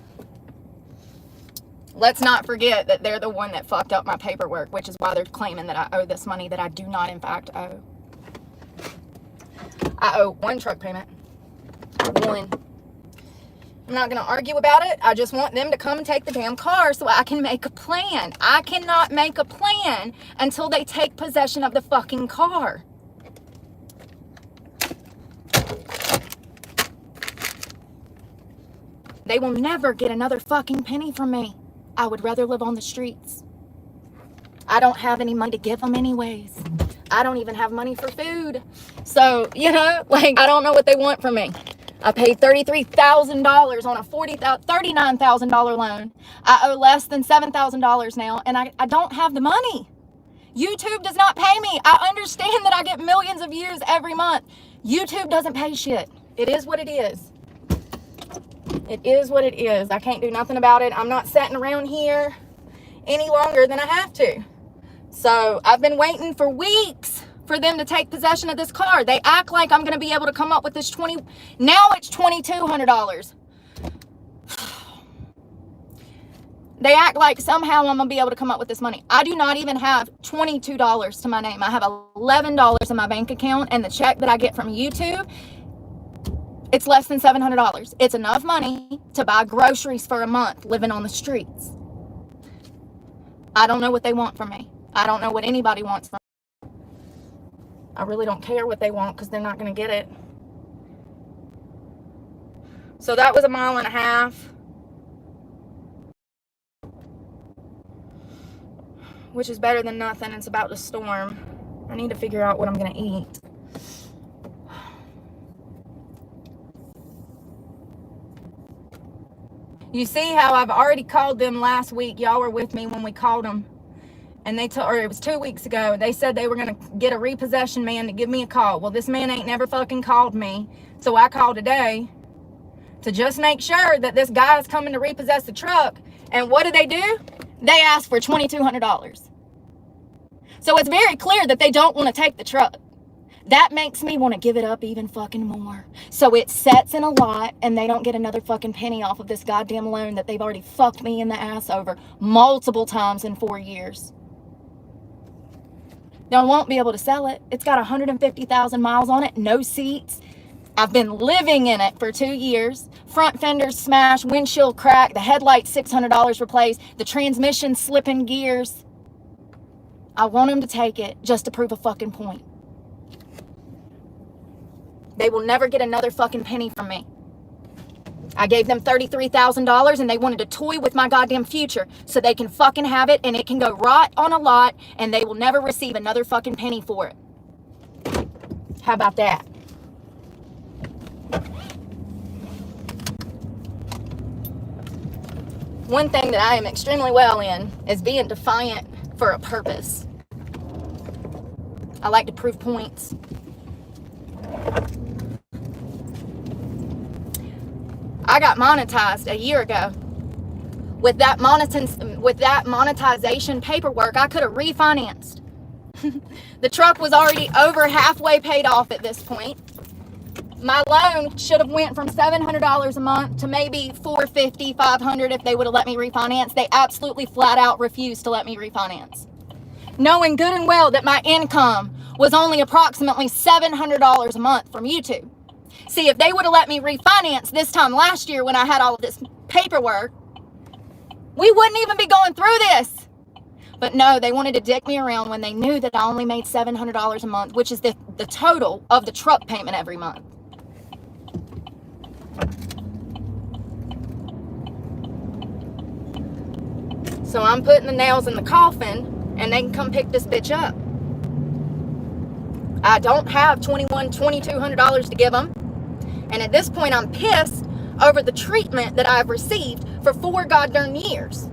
Let's not forget that they're the one that fucked up my paperwork, which is why they're claiming that I owe this money that I do not, in fact, owe. I owe 1 truck payment. 1. I'm not going to argue about it. I just want them to come and take the damn car so I can make a plan. I cannot make a plan until they take possession of the fucking car. They will never get another fucking penny from me. I would rather live on the streets. I don't have any money to give them anyways. I don't even have money for food. So, you know, like, I don't know what they want from me. I paid $33,000 on a $39,000 loan. I owe less than $7,000 now, and I don't have the money. YouTube does not pay me. I understand that I get millions of views every month. YouTube doesn't pay shit. It is what it is. It is what it is. I can't do nothing about it. I'm not sitting around here any longer than I have to. So I've been waiting for weeks for them to take possession of this car. They act like I'm going to be able to come up with this now it's $2,200. They act like somehow I'm going to be able to come up with this money. I do not even have $22 to my name. I have $11 in my bank account, and the check that I get from YouTube, it's less than $700. It's enough money to buy groceries for a month living on the streets. I don't know what they want from me. I don't know what anybody wants from me. I really don't care what they want because they're not going to get it. So that was 1.5 miles. Which is better than nothing. It's about to storm. I need to figure out what I'm going to eat. You see how I've already called them last week. Y'all were with me when we called them. And or it was 2 weeks ago. They said they were going to get a repossession man to give me a call. Well, this man ain't never fucking called me. So I called today to just make sure that this guy is coming to repossess the truck. And what do? They asked for $2,200. So it's very clear that they don't want to take the truck. That makes me want to give it up even fucking more. So it sets in a lot and they don't get another fucking penny off of this goddamn loan that they've already fucked me in the ass over multiple times in 4 years. They won't be able to sell it. It's got 150,000 miles on it, no seats. I've been living in it for 2 years. Front fenders smashed, windshield cracked, the headlights $600 replaced, the transmission slipping gears. I want them to take it just to prove a fucking point. They will never get another fucking penny from me. I gave them $33,000 and they wanted to toy with my goddamn future so they can fucking have it and it can go rot on a lot and they will never receive another fucking penny for it. How about that? One thing that I am extremely well in is being defiant for a purpose. I like to prove points. I got monetized a year ago. With that monetization paperwork, I could have refinanced. The truck was already over halfway paid off at this point. My loan should have went from $700 a month to maybe $450, $500 if they would have let me refinance. They absolutely flat out refused to let me refinance. Knowing good and well that my income was only approximately $700 a month from YouTube. See, if they would have let me refinance this time last year when I had all of this paperwork, we wouldn't even be going through this. But no, they wanted to dick me around when they knew that I only made $700 a month, which is the total of the truck payment every month. So I'm putting the nails in the coffin and they can come pick this bitch up. I don't have $2,200 to give them. And at this point, I'm pissed over the treatment that I've received for 4 goddamn years.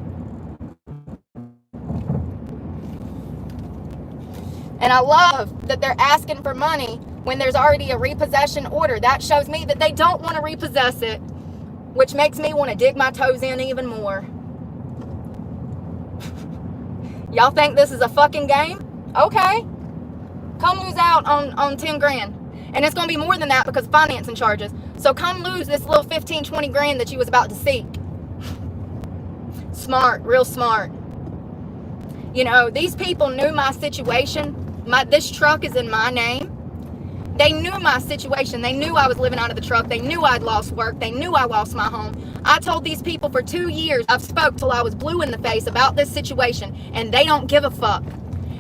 And I love that they're asking for money when there's already a repossession order. That shows me that they don't want to repossess it, which makes me want to dig my toes in even more. Y'all think this is a fucking game? Okay. Come lose out on 10 grand. And it's going to be more than that because of financing charges. So come lose this little 15, 20 grand that you was about to seek. Smart, real smart. You know, these people knew my situation. This truck is in my name. They knew my situation. They knew I was living out of the truck. They knew I'd lost work. They knew I lost my home. I told these people for 2 years, I've spoke till I was blue in the face about this situation, and they don't give a fuck.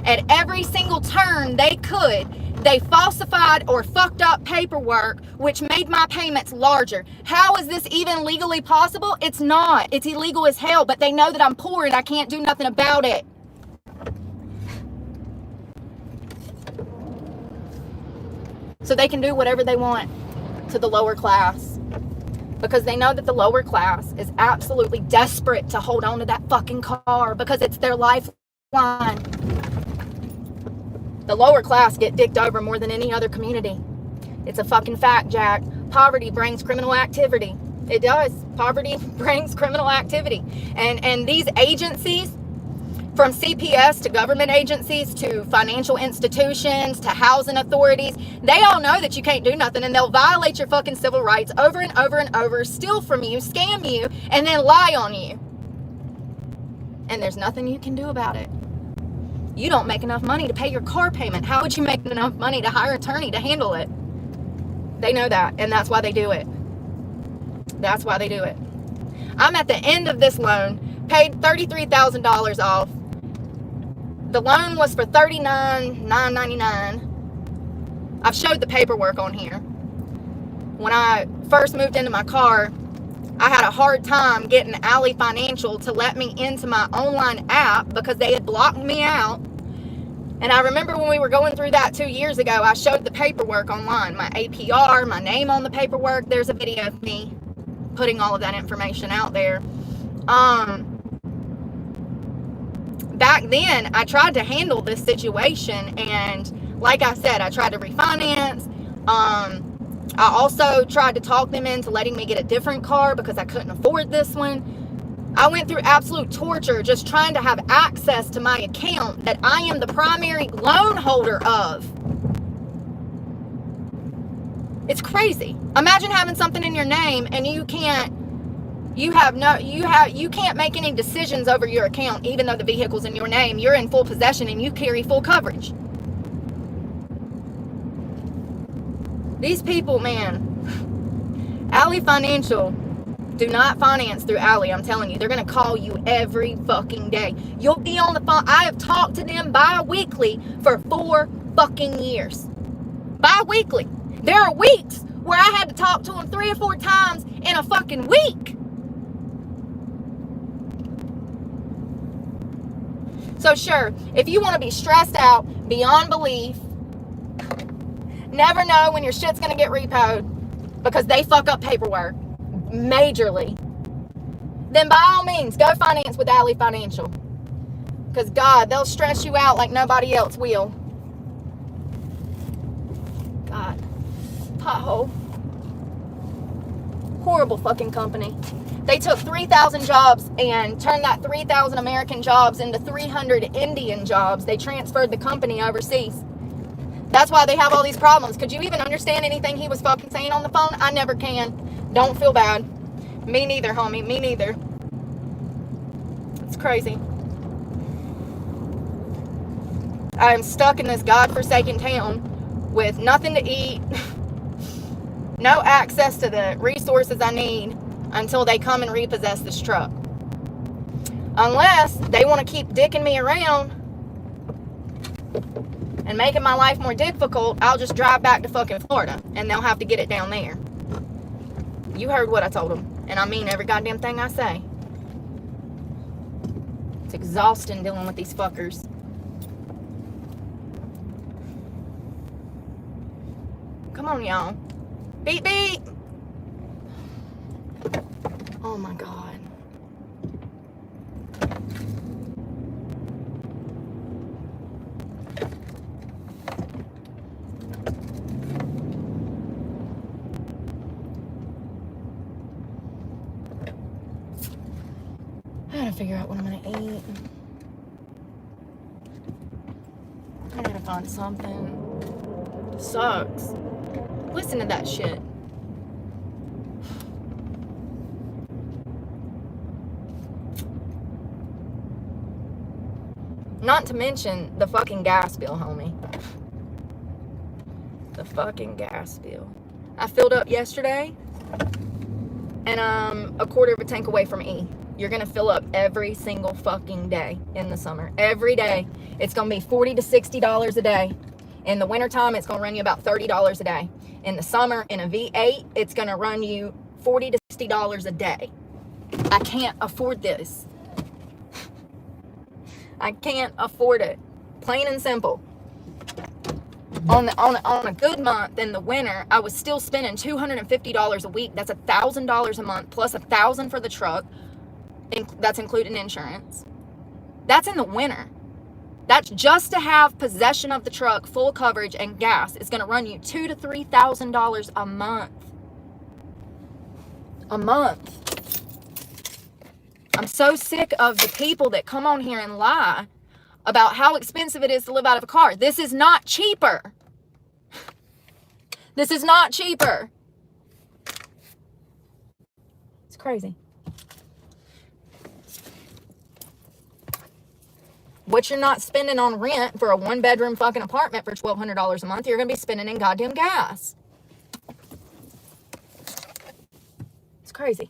At every single turn they could, they falsified or fucked up paperwork, which made my payments larger. How is this even legally possible? It's not. It's illegal as hell, but they know that I'm poor and I can't do nothing about it. So they can do whatever they want to the lower class. Because they know that the lower class is absolutely desperate to hold on to that fucking car because it's their lifeline. The lower class get dicked over more than any other community. It's a fucking fact, Jack. Poverty brings criminal activity. It does. Poverty brings criminal activity. And these agencies From CPS to government agencies to financial institutions to housing authorities, they all know that you can't do nothing, and they'll violate your fucking civil rights over and over and over, steal from you, scam you, and then lie on you. And there's nothing you can do about it. You don't make enough money to pay your car payment. How would you make enough money to hire an attorney to handle it? They know that, and that's why they do it. That's why they do it. I'm at the end of this loan, paid $33,000 off. The loan was for $39,999. I've showed the paperwork on here. When I first moved into my car, I had a hard time getting Ally Financial to let me into my online app because they had blocked me out. And I remember when we were going through that 2 years ago, I showed the paperwork online, my APR, my name on the paperwork. There's a video of me putting all of that information out there. Back then, I tried to handle this situation, and like I said, I tried to refinance. I also tried to talk them into letting me get a different car because I couldn't afford this one. I went through absolute torture just trying to have access to my account that I am the primary loan holder of. It's crazy. Imagine having something in your name and you can't make any decisions over your account, even though the vehicle's in your name. You're in full possession and you carry full coverage. These people, man, Ally Financial, do not finance through Ally. I'm telling you, they're going to call you every fucking day. You'll be on the phone. I have talked to them bi-weekly for 4 fucking years. Bi-weekly. There are weeks where I had to talk to them 3 or 4 times in a fucking week. So sure, if you want to be stressed out beyond belief, never know when your shit's going to get repoed because they fuck up paperwork majorly, then by all means, go finance with Ally Financial. Because God, they'll stress you out like nobody else will. God. Pothole. Horrible fucking company. They took 3,000 jobs and turned that 3,000 American jobs into 300 Indian jobs. They transferred the company overseas. That's why they have all these problems. Could you even understand anything he was fucking saying on the phone? I never can. Don't feel bad. Me neither, homie. Me neither. It's crazy. I'm stuck in this godforsaken town with nothing to eat, no access to the resources I need until they come and repossess this truck. Unless they want to keep dicking me around and making my life more difficult, I'll just drive back to fucking Florida and they'll have to get it down there. You heard what I told them, and I mean every goddamn thing I say. It's exhausting dealing with these fuckers. Come on, y'all. Beep, beep. Oh, my God. I gotta figure out what I'm gonna eat. I gotta find something. Sucks. Listen to that shit. Not to mention the fucking gas bill, homie. The fucking gas bill. I filled up yesterday, and I'm a quarter of a tank away from E. You're gonna fill up every single fucking day in the summer. Every day. It's gonna be $40 to $60 a day. In the wintertime, it's gonna run you about $30 a day. In the summer, in a V8, it's gonna run you $40 to $60 a day. I can't afford this. I can't afford it. Plain and simple. On a good month in the winter, I was still spending $250 a week. That's $1,000 a month plus $1,000 for the truck. That's including insurance. That's in the winter. That's just to have possession of the truck, full coverage, and gas. It's going to run you $2,000 to $3,000 a month. A month. I'm so sick of the people that come on here and lie about how expensive it is to live out of a car. This is not cheaper. This is not cheaper. It's crazy. What you're not spending on rent for a 1-bedroom fucking apartment for $1,200 a month, you're going to be spending in goddamn gas. It's crazy.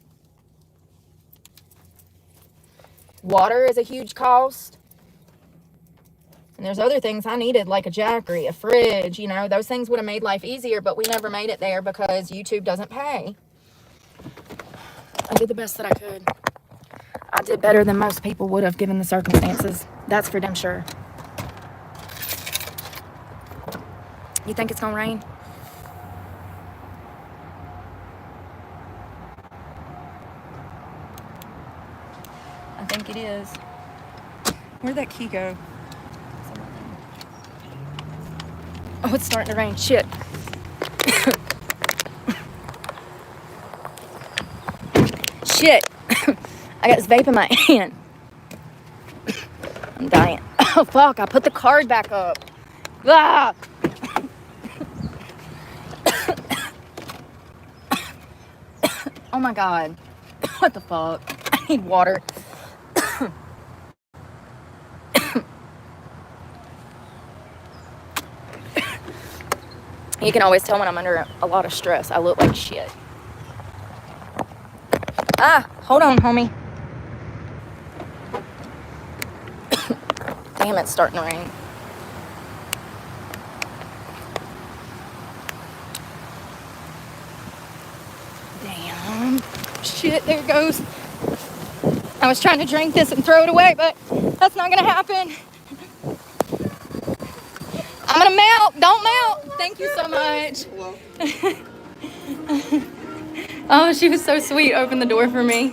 Water is a huge cost. And there's other things I needed, like a jackery, a fridge, you know. Those things would have made life easier, but we never made it there because YouTube doesn't pay. I did the best that I could. I did better than most people would have given the circumstances. That's for damn sure. You think it's gonna rain? I think it is. Where'd that key go? Oh, it's starting to rain. Shit. Shit. I got this vape in my hand. I'm dying. Oh, fuck. I put the card back up. Ah! Oh, my God. What the fuck? I need water. You can always tell when I'm under a lot of stress. I look like shit. Ah, hold on, homie. Damn, it's starting to rain. Damn. Shit, there it goes. I was trying to drink this and throw it away, but that's not gonna happen. I'm gonna melt. Don't melt. Thank you so much. Oh, she was so sweet. Opened the door for me.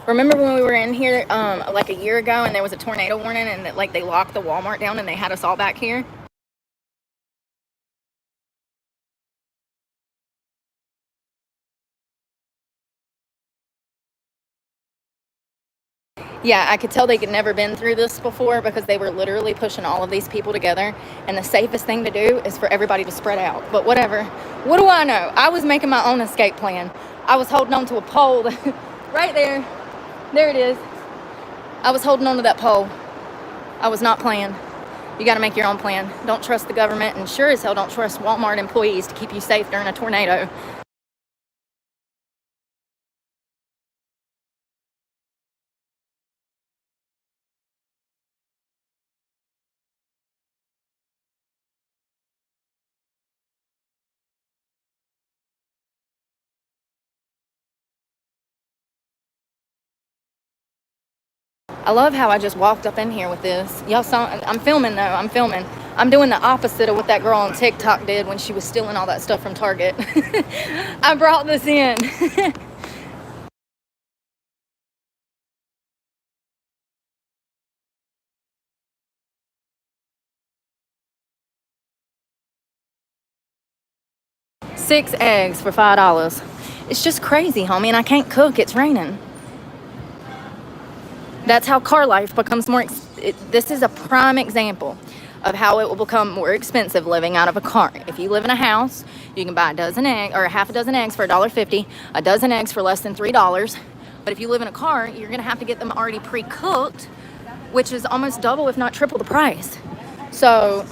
Remember when we were in here like a year ago and there was a tornado warning and like they locked the Walmart down and they had us all back here? Yeah, I could tell they had never been through this before because they were literally pushing all of these people together. And the safest thing to do is for everybody to spread out. But whatever. What do I know? I was making my own escape plan. I was holding on to a pole right there. There it is. I was holding on to that pole. I was not playing. You got to make your own plan. Don't trust the government, and sure as hell don't trust Walmart employees to keep you safe during a tornado. I love how I just walked up in here with this. Y'all saw, I'm filming though, I'm filming. I'm doing the opposite of what that girl on TikTok did when she was stealing all that stuff from Target. I brought this in. Six eggs for $5. It's just crazy, homie, and I can't cook, it's raining. That's how car life becomes more, this is a prime example of how it will become more expensive living out of a car. If you live in a house, you can buy a dozen eggs or half a dozen eggs for $1.50, a dozen eggs for less than $3. But if you live in a car, you're gonna have to get them already pre-cooked, which is almost double, if not triple the price. So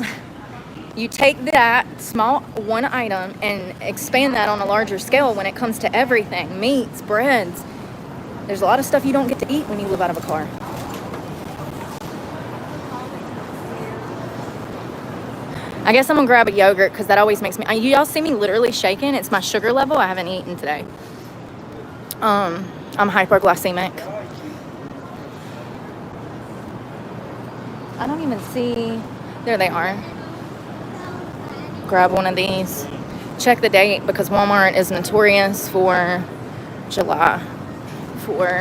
you take that small one item and expand that on a larger scale when it comes to everything, meats, breads. There's a lot of stuff you don't get to eat when you live out of a car. I guess I'm gonna grab a yogurt because that always makes me, y'all see me literally shaking. It's my sugar level. I haven't eaten today. I'm hypoglycemic. I don't even see, there they are. Grab one of these. Check the date because Walmart is notorious for July, for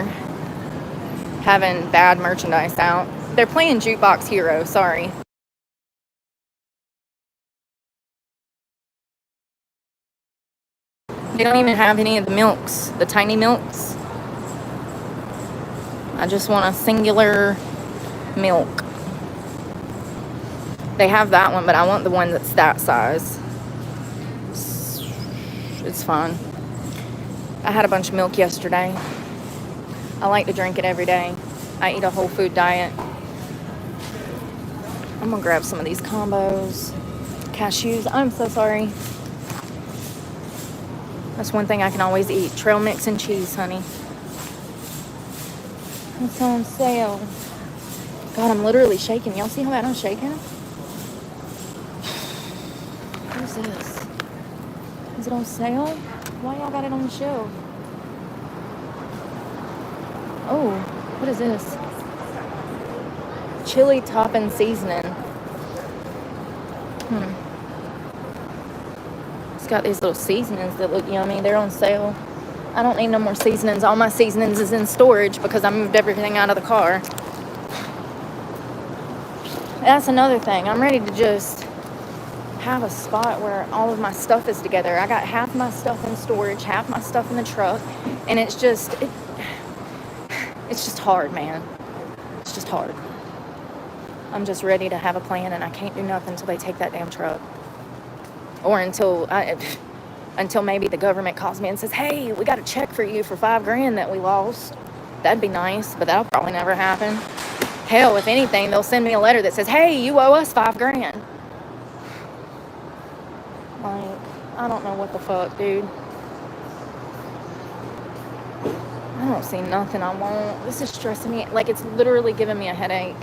having bad merchandise out. They're playing Jukebox Hero, sorry. They don't even have any of the milks, the tiny milks. I just want a singular milk. They have that one, but I want the one that's that size. It's fine. I had a bunch of milk yesterday. I like to drink it every day. I eat a whole food diet. I'm gonna grab some of these combos. Cashews, I'm so sorry. That's one thing I can always eat. Trail mix and cheese, honey. It's on sale. God, I'm literally shaking. Y'all see how bad I'm shaking? What is this? Is it on sale? Why y'all got it on the shelf? Oh, what is this? Chili topping seasoning. It's got these little seasonings that look yummy. They're on sale. I don't need no more seasonings. All my seasonings is in storage because I moved everything out of the car. That's another thing. I'm ready to just have a spot where all of my stuff is together. I got half my stuff in storage, half my stuff in the truck, and it's just hard, man. It's just hard. I'm just ready to have a plan, and I can't do nothing until they take that damn truck. Or until maybe the government calls me and says, hey, we got a check for you for $5,000 that we lost. That'd be nice, but that'll probably never happen. Hell, if anything, they'll send me a letter that says, hey, you owe us $5,000. Like, I don't know what the fuck, dude. I don't see nothing I want. This is stressing me. Like, it's literally giving me a headache.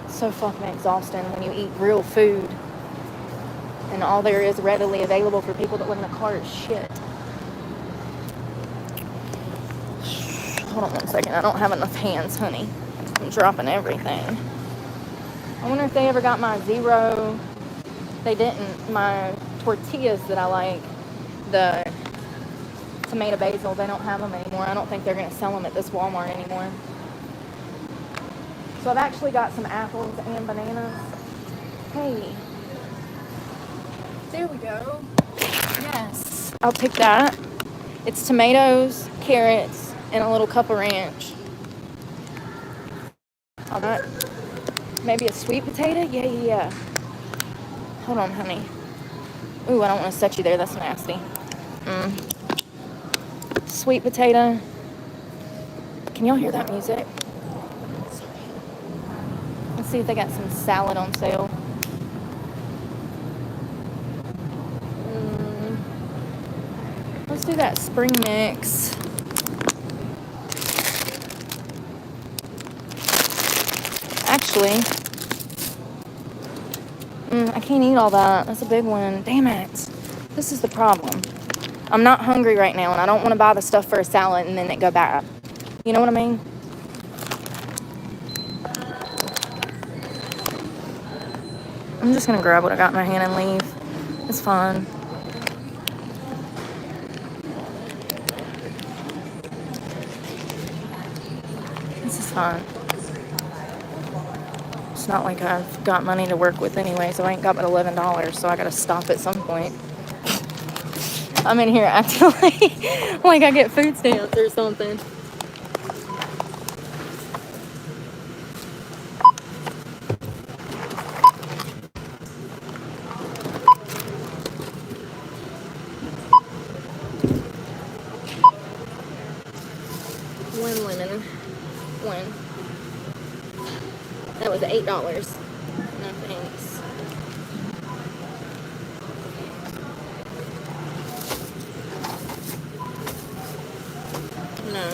It's so fucking exhausting when you eat real food and all there is readily available for people that live in a car is shit. Hold on one second. I don't have enough hands, honey. I'm dropping everything. I wonder if they ever got my zero. They didn't. My tortillas that I like, the tomato basil, they don't have them anymore. I don't think they're going to sell them at this Walmart anymore. So I've actually got some apples and bananas. Hey. There we go. Yes. I'll take that. It's tomatoes, carrots, and a little cup of ranch. All right. Maybe a sweet potato? Yeah. Hold on, honey. Ooh, I don't want to set you there. That's nasty. Sweet potato. Can y'all hear that music? Let's see if they got some salad on sale. Let's do that spring mix. Actually, I can't eat all that. That's a big one. Damn it. This is the problem. I'm not hungry right now, and I don't want to buy the stuff for a salad and then it go bad. You know what I mean? I'm just going to grab what I got in my hand and leave. It's fine. This is fine. It's not like I've got money to work with anyway, so I ain't got but $11, so I got to stop at some point. I'm in here acting like I get food stamps or something. One lemon. One. That was $8. No thanks. No.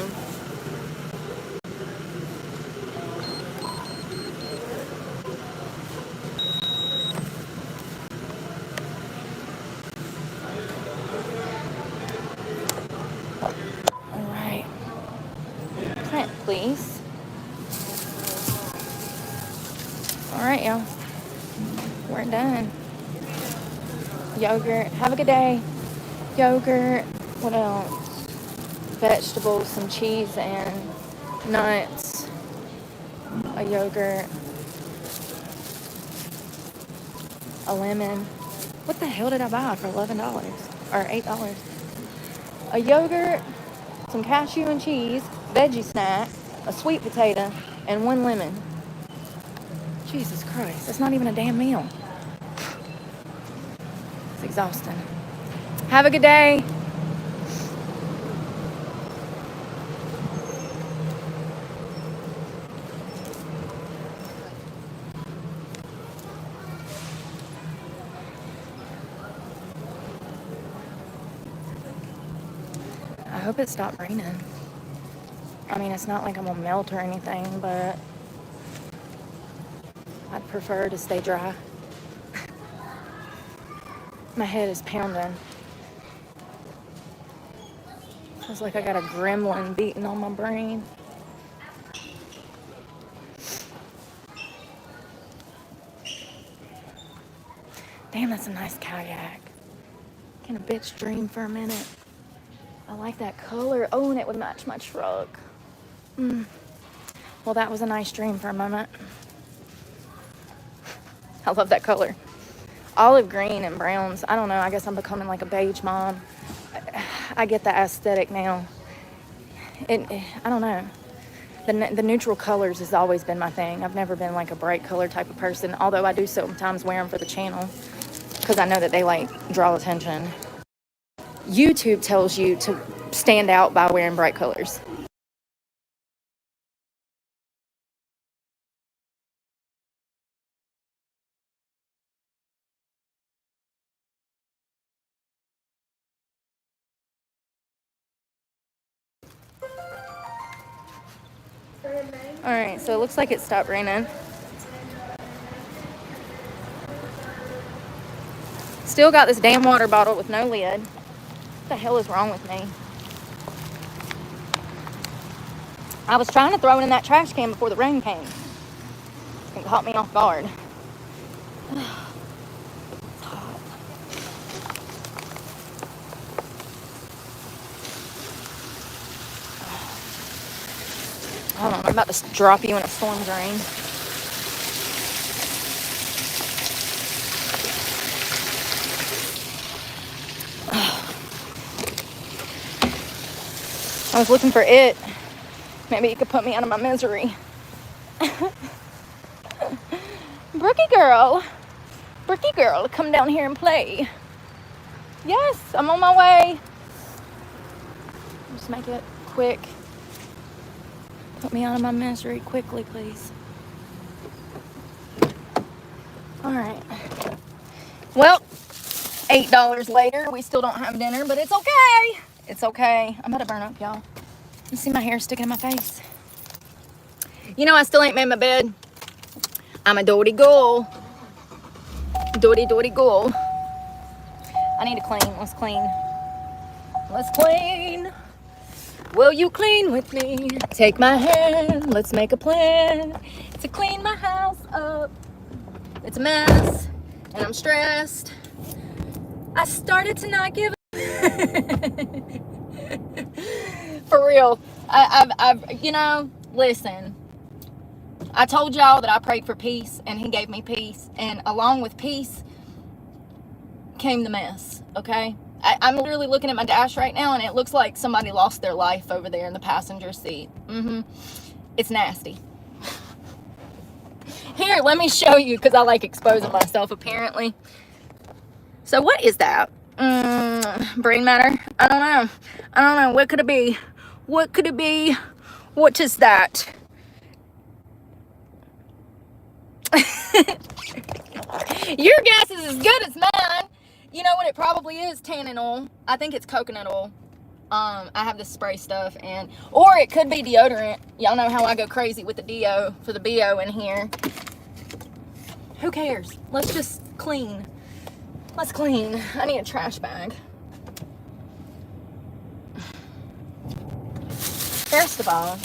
All right. Print, please. All right, y'all. We're done. Yogurt. Have a good day. Yogurt. What else? Vegetables, some cheese, and nuts. a yogurt, a lemon. What the hell did I buy for $11 or $8? A yogurt, some cashew and cheese, veggie snack, a sweet potato, and 1 lemon. Jesus Christ, that's not even a damn meal. It's exhausting. Have a good day. I hope it stopped raining. I mean, it's not like I'm gonna melt or anything, but I'd prefer to stay dry. My head is pounding. It's like I got a gremlin beating on my brain. Damn, that's a nice kayak. Can a bitch dream for a minute? I like that color. Oh, and it would match my truck. Well, that was a nice dream for a moment. I love that color. Olive green and browns. I don't know. I guess I'm becoming like a beige mom. I get the aesthetic now. I don't know. The neutral colors has always been my thing. I've never been like a bright color type of person, although I do sometimes wear them for the channel because I know that they like draw attention. YouTube tells you to stand out by wearing bright colors. Alright, so it looks like it stopped raining. Still got this damn water bottle with no lid. What the hell is wrong with me? I was trying to throw it in that trash can before the rain came. It caught me off guard. It's hot. Hold on, I'm about to drop you in a storm drain. I was looking for it. Maybe you could put me out of my misery. Brookie girl, come down here and play. Yes, I'm on my way. Just make it quick. Put me out of my misery quickly, please. All right. Well, $8 later, we still don't have dinner, but it's okay. It's okay. I'm about to burn up, y'all. You see my hair sticking in my face? You know, I still ain't made my bed. I'm a dirty girl. Dirty girl. I need to clean. Let's clean. Let's clean. Will you clean with me? Take my hand. Let's make a plan to clean my house up. It's a mess, and I'm stressed. I started to not give for real. I've you know, listen. I told y'all that I prayed for peace, and he gave me peace. And along with peace came the mess, okay? I'm literally looking at my dash right now, and it looks like somebody lost their life over there in the passenger seat. It's nasty. Here, let me show you, because I like exposing myself, apparently. So what is that? Brain matter? I don't know. What could it be? What could it be? What is that? Your guess is as good as mine. You know what it probably is? Tannin oil. I think it's coconut oil. I have this spray stuff, or it could be deodorant. Y'all know how I go crazy with the deo for the BO in here. Who cares? Let's just clean. Let's clean. I need a trash bag. First of all,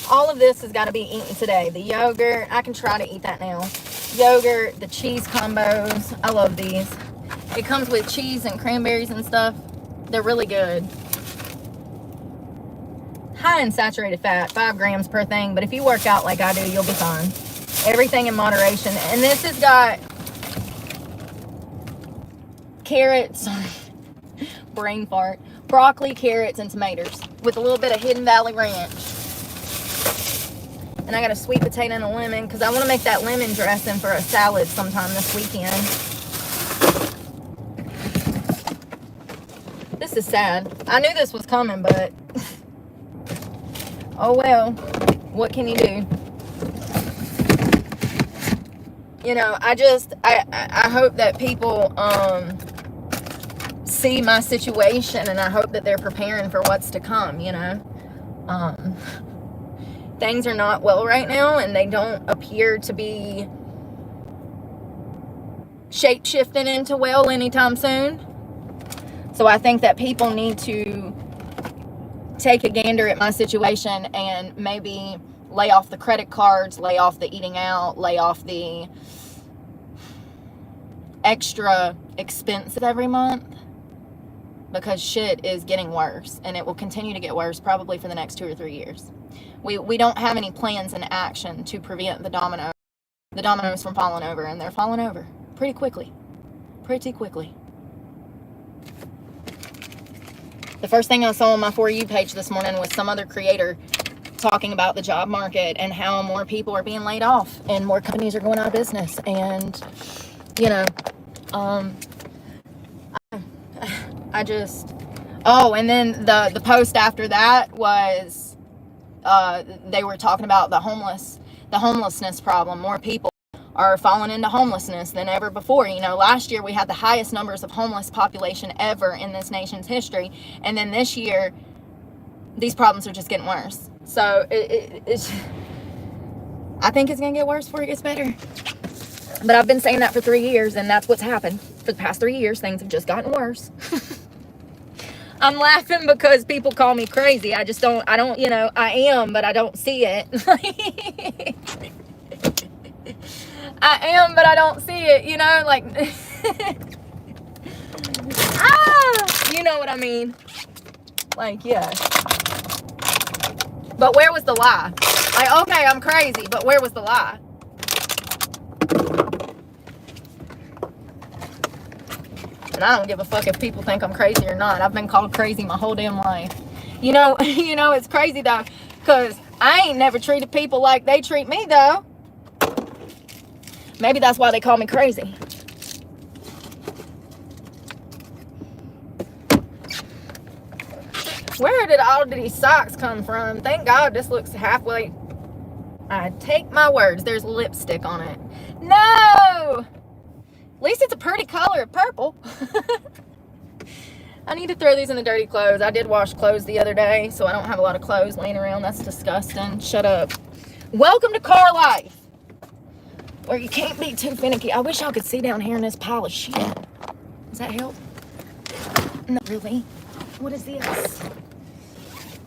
all of this has got to be eaten today. The yogurt, I can try to eat that now. Yogurt, the cheese combos, I love these. It comes with cheese and cranberries and stuff. They're really good. high in saturated fat, 5 grams per thing. But if you work out like I do, you'll be fine. Everything in moderation. And this has got carrots, brain fart, broccoli, carrots, and tomatoes with a little bit of Hidden Valley Ranch. And I got a sweet potato and a lemon because I want to make that lemon dressing for a salad sometime this weekend. This is sad. I knew this was coming, but oh well. What can you do? You know, I hope that people see my situation, and I hope that they're preparing for what's to come, you know. Things are not well right now, and they don't appear to be shape-shifting into well anytime soon. So I think that people need to take a gander at my situation and maybe lay off the credit cards, lay off the eating out, lay off the extra expenses every month, because shit is getting worse, and it will continue to get worse probably for the next 2 or 3 years. We don't have any plans in action to prevent the dominoes from falling over, and they're falling over pretty quickly. The first thing I saw on my For You page this morning was some other creator talking about the job market and how more people are being laid off and more companies are going out of business. And, you know, I just, oh, and then the post after that was, they were talking about the homelessness problem. More people are falling into homelessness than ever before. You know, last year we had the highest numbers of homeless population ever in this nation's history. And then this year, these problems are just getting worse. So it's, I think it's going to get worse before it gets better. But I've been saying that for 3 years, and that's what's happened. For the past 3 years, things have just gotten worse. I'm laughing because people call me crazy. I don't, you know, I am, but I don't see it. I am, but I don't see it, you know, like, you know what I mean? Like, yeah. But where was the lie? Like, okay, I'm crazy, but where was the lie? And I don't give a fuck if people think I'm crazy or not. I've been called crazy my whole damn life. You know, it's crazy though, because I ain't never treated people like they treat me though. Maybe that's why they call me crazy. Where did all of these socks come from? Thank God this looks halfway. I take my words. There's lipstick on it. No! At least it's a pretty color of purple. I need to throw these in the dirty clothes. I did wash clothes the other day, so I don't have a lot of clothes laying around. That's disgusting. Shut up. Welcome to car life, where you can't be too finicky. I wish y'all could see down here in this pile of shit. Does that help? Not really. What is this?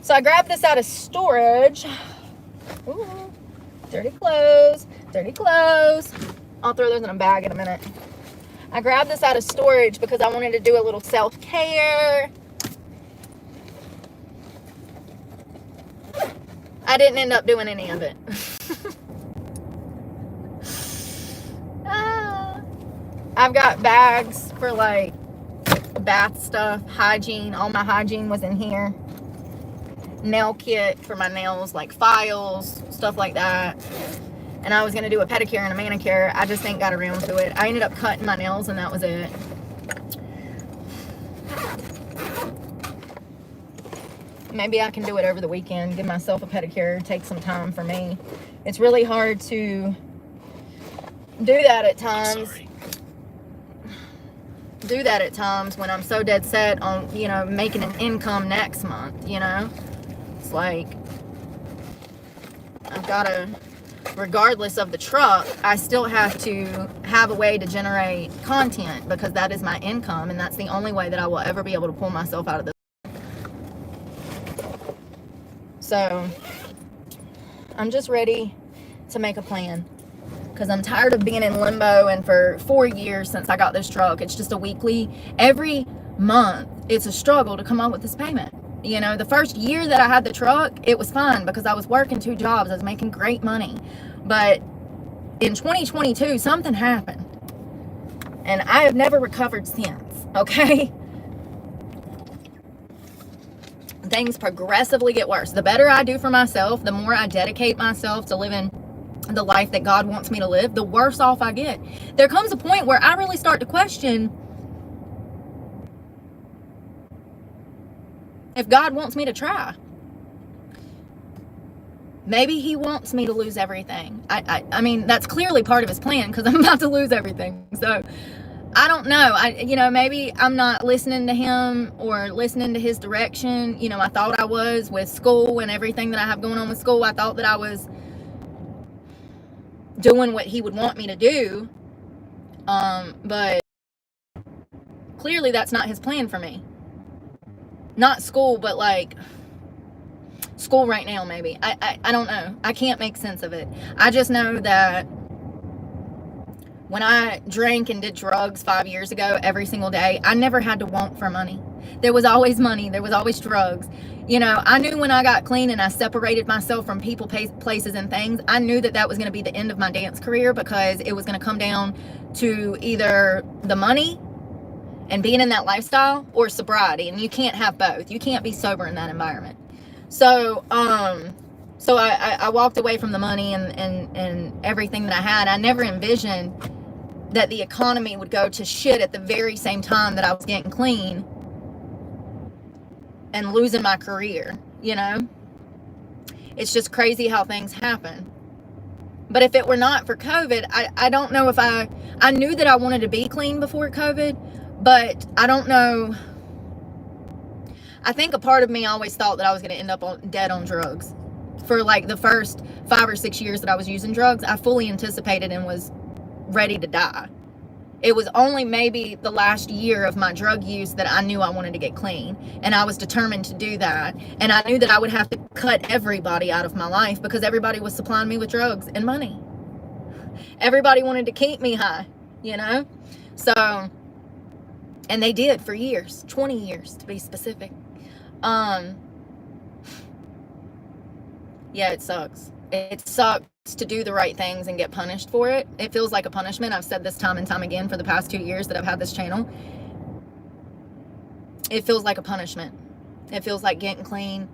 So I grabbed this out of storage. Ooh, dirty clothes. Dirty clothes. I'll throw those in a bag in a minute. I grabbed this out of storage because I wanted to do a little self-care. I didn't end up doing any of it. I've got bags for like bath stuff, hygiene. All my hygiene was in here. Nail kit for my nails, like files, stuff like that. And I was going to do a pedicure and a manicure. I just ain't got around to it. I ended up cutting my nails and that was it. Maybe I can do it over the weekend. Give myself a pedicure. Take some time for me. It's really hard to do that at times. Do that at times when I'm so dead set on, you know, making an income next month, you know? It's like, I've got to, regardless of the truck, I still have to have a way to generate content because that is my income and that's the only way that I will ever be able to pull myself out of this. So, I'm just ready to make a plan. Because I'm tired of being in limbo, and for 4 years since I got this truck, it's just a weekly, every month, it's a struggle to come up with this payment. You know, the first year that I had the truck, it was fine because I was working 2 jobs. I was making great money. But in 2022, something happened. And I have never recovered since, okay? Things progressively get worse. The better I do for myself, the more I dedicate myself to living the life that God wants me to live, the worse off I get. There comes a point where I really start to question if God wants me to try. Maybe he wants me to lose everything. I mean, that's clearly part of his plan because I'm about to lose everything. So I don't know. Maybe I'm not listening to him or listening to his direction. I thought I was with school and everything that I have going on with school. I thought that I was doing what he would want me to do. But clearly that's not his plan for me. Not school, but like school right now, maybe. I don't know. I can't make sense of it. I just know that when I drank and did drugs 5 years ago, every single day, I never had to want for money. There was always money. There was always drugs. I knew when I got clean and I separated myself from people, places, and things, I knew that that was going to be the end of my dance career because it was going to come down to either the money and being in that lifestyle or sobriety. And you can't have both. You can't be sober in that environment. So I walked away from the money and everything that I had. I never envisioned that the economy would go to shit at the very same time that I was getting clean and losing my career. It's just crazy how things happen. But if it were not for COVID, I don't know if I knew that I wanted to be clean before COVID, but I don't know. I think a part of me always thought that I was going to end up dead on drugs. For like the first 5 or 6 years that I was using drugs, I fully anticipated and was ready to die. It was only maybe the last year of my drug use that I knew I wanted to get clean. And I was determined to do that. And I knew that I would have to cut everybody out of my life because everybody was supplying me with drugs and money. Everybody wanted to keep me high, So, and they did for years, 20 years to be specific. Yeah, it sucks. It sucks to do the right things and get punished for it. It feels like a punishment. I've said this time and time again for the past 2 years that I've had this channel. It feels like a punishment. It feels like getting clean.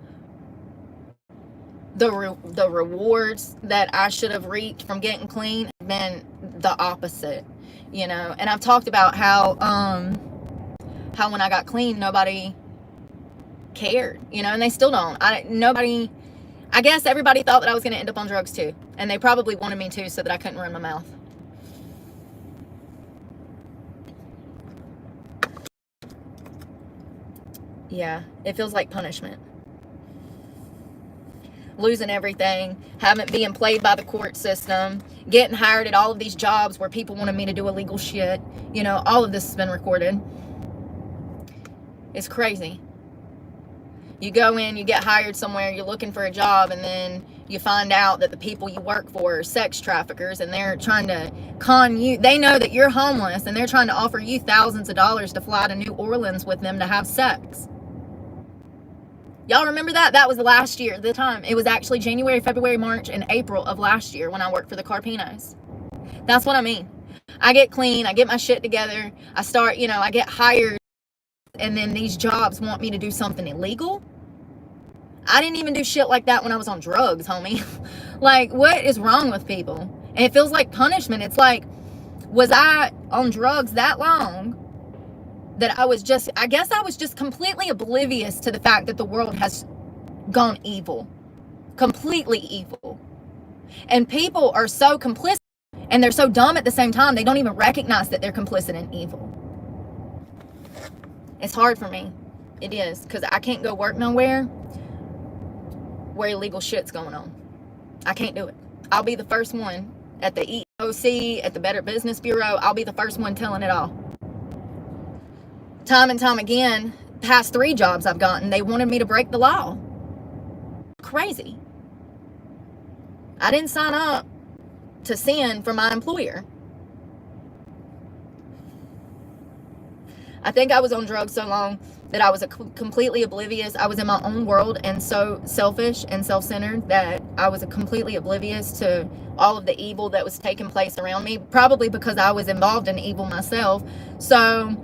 The rewards that I should have reaped from getting clean have been the opposite, And I've talked about how when I got clean, nobody cared, and they still don't. I guess everybody thought that I was going to end up on drugs too. And they probably wanted me to so that I couldn't run my mouth. Yeah, it feels like punishment. Losing everything, being played by the court system, getting hired at all of these jobs where people wanted me to do illegal shit. All of this has been recorded. It's crazy. You go in, you get hired somewhere, you're looking for a job, and then you find out that the people you work for are sex traffickers, and they're trying to con you. They know that you're homeless, and they're trying to offer you thousands of dollars to fly to New Orleans with them to have sex. Y'all remember that? That was last year, the time. It was actually January, February, March, and April of last year when I worked for the Carpinos. That's what I mean. I get clean, I get my shit together, I start, I get hired, and then these jobs want me to do something illegal. I didn't even do shit like that when I was on drugs, homie. Like, what is wrong with people? And it feels like punishment. It's like, was I on drugs that long that I guess I was just completely oblivious to the fact that the world has gone evil. Completely evil. And people are so complicit, and they're so dumb at the same time, they don't even recognize that they're complicit in evil. It's hard for me. It is, because I can't go work nowhere where illegal shit's going on. I can't do it. I'll be the first one at the EOC, at the Better Business Bureau. I'll be the first one telling it all. Time and time again, past 3 jobs I've gotten, they wanted me to break the law. Crazy. I didn't sign up to sin for my employer. I think I was on drugs so long that I was completely oblivious. I was in my own world and so selfish and self-centered that I was completely oblivious to all of the evil that was taking place around me, probably because I was involved in evil myself. So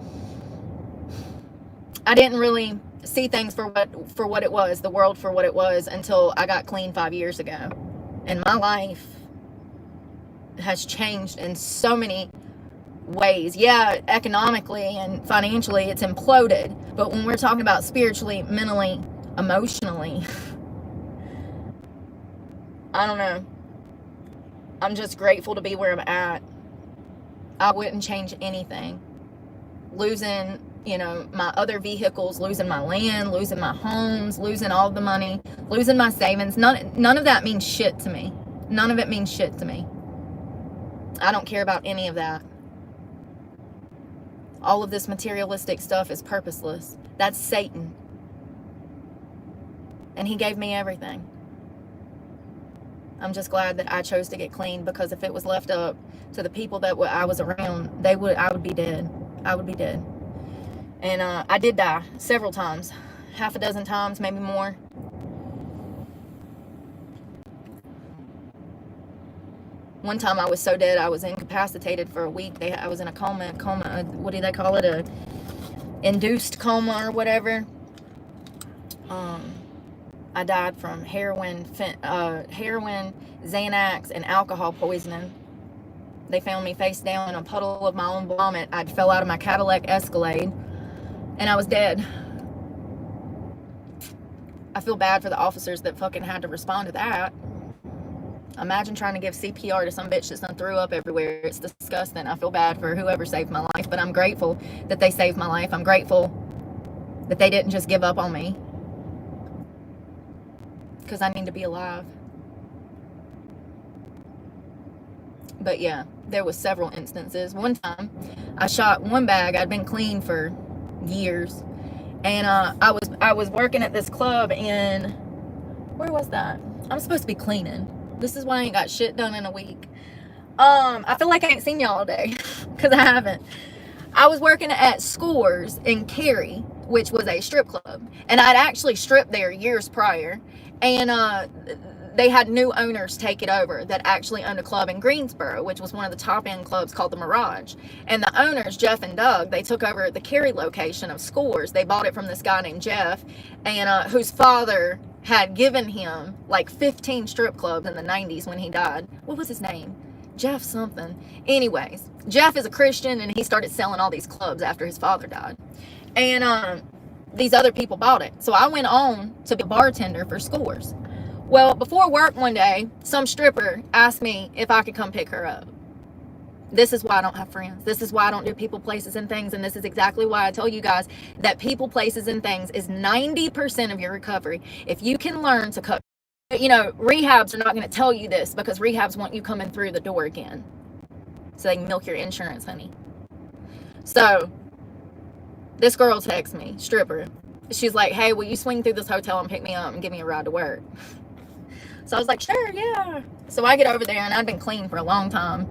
I didn't really see things for what it was, the world for what it was, until I got clean 5 years ago. And my life has changed in so many ways. Yeah, economically and financially it's imploded, but when we're talking about spiritually, mentally, emotionally, I don't know. I'm just grateful to be where I'm at. I wouldn't change anything. Losing, you know, my other vehicles, losing my land, losing my homes, losing all the money, losing my savings, none of that means shit to me. None of it means shit to me. I don't care about any of that. All of this materialistic stuff is purposeless. That's Satan. And he gave me everything. I'm just glad that I chose to get clean, because if it was left up to the people that I was around, I would be dead. I would be dead. And I did die several times. Half a dozen times, maybe more. One time I was so dead, I was incapacitated for a week. I was in a coma, what do they call it? A induced coma or whatever. I died from heroin, Xanax, and alcohol poisoning. They found me face down in a puddle of my own vomit. I fell out of my Cadillac Escalade, and I was dead. I feel bad for the officers that fucking had to respond to that. Imagine trying to give CPR to some bitch that's done threw up everywhere. It's disgusting. I feel bad for whoever saved my life, but I'm grateful that they saved my life. I'm grateful that they didn't just give up on me, because I need to be alive. But yeah, there was several instances. One time, I shot one bag. I'd been clean for years, and I was working at this club in, where was that? I'm supposed to be cleaning. This is why I ain't got shit done in a week. I feel like I ain't seen y'all all day, because I haven't. I was working at Scores in Cary, which was a strip club, and I'd actually stripped there years prior, and they had new owners take it over that actually owned a club in Greensboro, which was one of the top end clubs called the Mirage. And the owners, Jeff and Doug, they took over the Cary location of Scores. They bought it from this guy named Jeff, and whose father had given him like 15 strip clubs in the 90s when he died. What was his name? Jeff something. Anyways, Jeff is a Christian, and he started selling all these clubs after his father died. And these other people bought it. So I went on to be a bartender for Scores. Well, before work one day, some stripper asked me if I could come pick her up. This is why I don't have friends. This is why I don't do people, places, and things. And this is exactly why I tell you guys that people, places, and things is 90% of your recovery. If you can learn to cut, you know, rehabs are not going to tell you this, because rehabs want you coming through the door again, so they can milk your insurance, honey. So this girl texts me, stripper. She's like, hey, will you swing through this hotel and pick me up and give me a ride to work? So I was like, sure, yeah. So I get over there, and I'd been clean for a long time,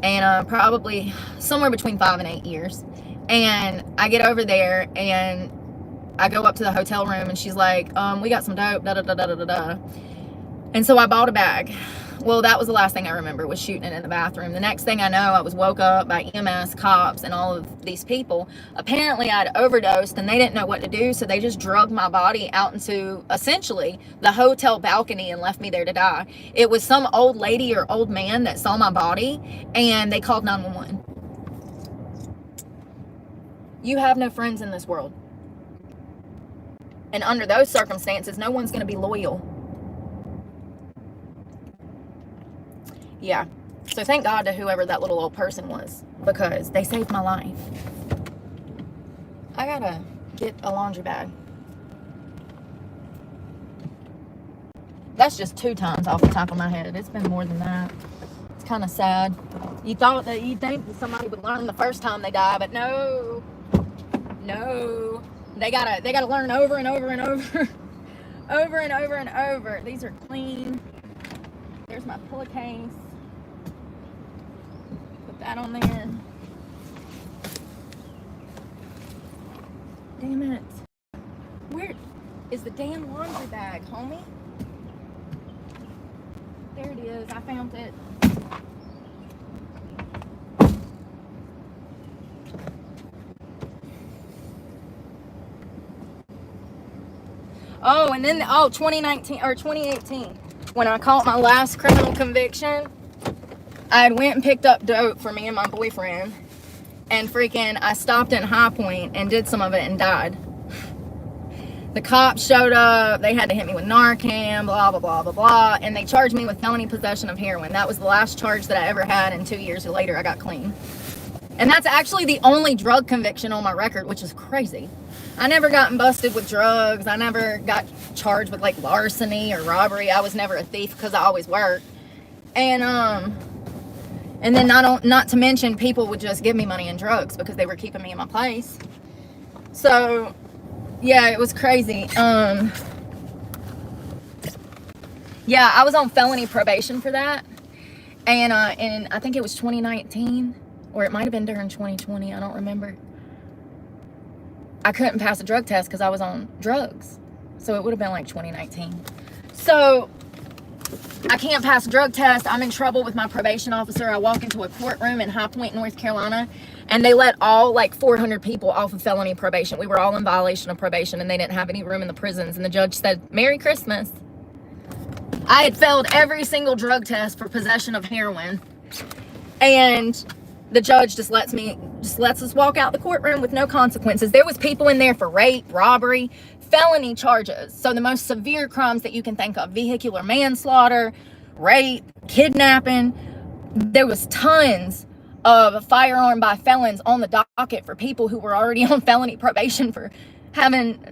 and probably somewhere between 5 and 8 years. And I get over there, and I go up to the hotel room, and she's like, we got some dope, da da da da da da. And so I bought a bag. Well, that was the last thing I remember, was shooting it in the bathroom. The next thing I know, I was woke up by EMS, cops, and all of these people. Apparently, I'd overdosed, and they didn't know what to do, so they just drugged my body out into, essentially, the hotel balcony and left me there to die. It was some old lady or old man that saw my body, and they called 911. You have no friends in this world. And under those circumstances, no one's going to be loyal. Yeah. So thank God to whoever that little old person was, because they saved my life. I gotta get a laundry bag. That's just 2 times off the top of my head. It's been more than that. It's kind of sad. You'd think that somebody would learn the first time they die, but no. They gotta learn over and over and over. Over and over and over. These are clean. There's my pillowcase. Put that on there. Damn it. is the damn laundry bag, homie. There it is. I found it. Oh, and then, 2019 or 2018, when I caught my last criminal conviction, I had went and picked up dope for me and my boyfriend, and freaking, I stopped in High Point and did some of it and died. The cops showed up, they had to hit me with Narcan, blah, blah, blah, blah, blah, and they charged me with felony possession of heroin. That was the last charge that I ever had, and 2 years later, I got clean. And that's actually the only drug conviction on my record, which is crazy. I never gotten busted with drugs. I never got charged with like larceny or robbery. I was never a thief because I always worked. And then not to mention people would just give me money and drugs because they were keeping me in my place. So yeah, it was crazy. Yeah, I was on felony probation for that. And I think it was 2019, or it might have been during 2020. I don't remember. I couldn't pass a drug test because I was on drugs. So it would have been like 2019. So I can't pass a drug test. I'm in trouble with my probation officer. I walk into a courtroom in High Point, North Carolina, and they let all like 400 people off of felony probation. We were all in violation of probation, and they didn't have any room in the prisons. And the judge said, "Merry Christmas." I had failed every single drug test for possession of heroin. And the judge just lets us walk out the courtroom with no consequences. There was people in there for rape, robbery, felony charges. So the most severe crimes that you can think of: vehicular manslaughter, rape, kidnapping. There was tons of firearm by felons on the docket for people who were already on felony probation for having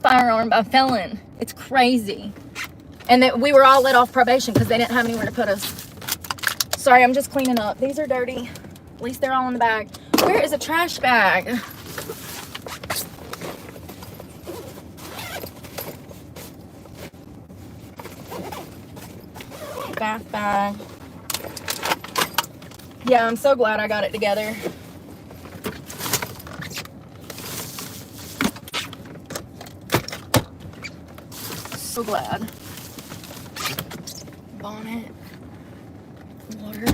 firearm by felon. It's crazy. And that we were all let off probation because they didn't have anywhere to put us. Sorry, I'm just cleaning up. These are dirty. At least they're all in the bag. Where is a trash bag? Bath bag. Yeah, I'm so glad I got it together. So glad. Bonnet. Water.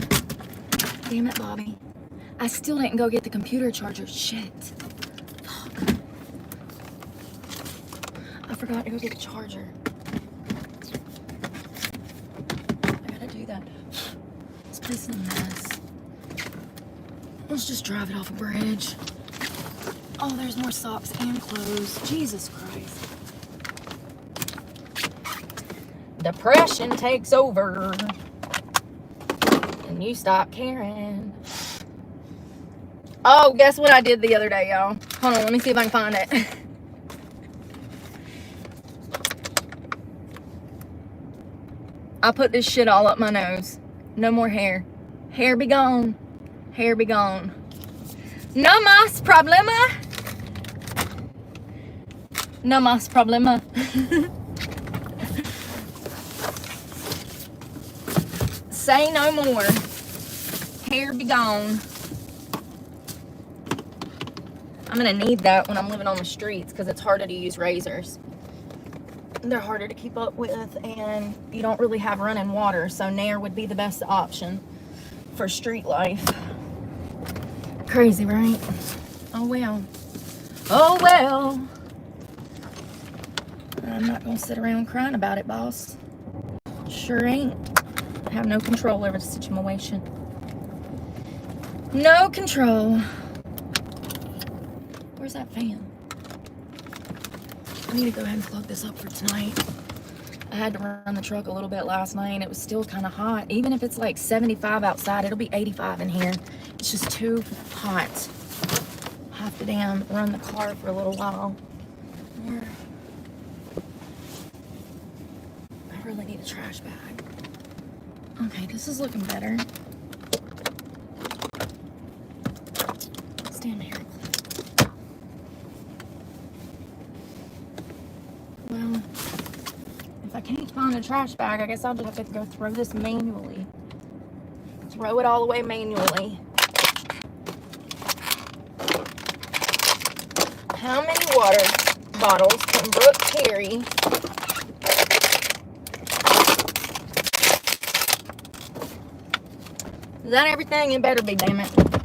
Damn it, Bobby. I still didn't go get the computer charger. Shit. Fuck. I forgot to go get the charger. I gotta do that. This place is a mess. Let's just drive it off a bridge. Oh, there's more socks and clothes. Jesus Christ. Depression takes over. And you stop caring. Oh, guess what I did the other day, y'all? Hold on, let me see if I can find it. I put this shit all up my nose. No more hair. Hair be gone. Hair be gone. No más problema. No más problema. Say no more. Hair be gone. I'm gonna need that when I'm living on the streets because it's harder to use razors. They're harder to keep up with, and you don't really have running water, so Nair would be the best option for street life. Crazy, right? Oh well. Oh well. I'm not gonna sit around crying about it, boss. Sure ain't. I have no control over the situation. No control. Where's that fan? I need to go ahead and plug this up for tonight. I had to run the truck a little bit last night. It was still kind of hot. Even if it's like 75 outside, it'll be 85 in here. It's just too hot. I have to run the car for a little while. I really need a trash bag. Okay, this is looking better. Stand here. Well, if I can't find a trash bag, I guess I'll just have to go throw this manually. Throw it all away manually. How many water bottles from Brooke Terry. Is that everything? It better be, damn it.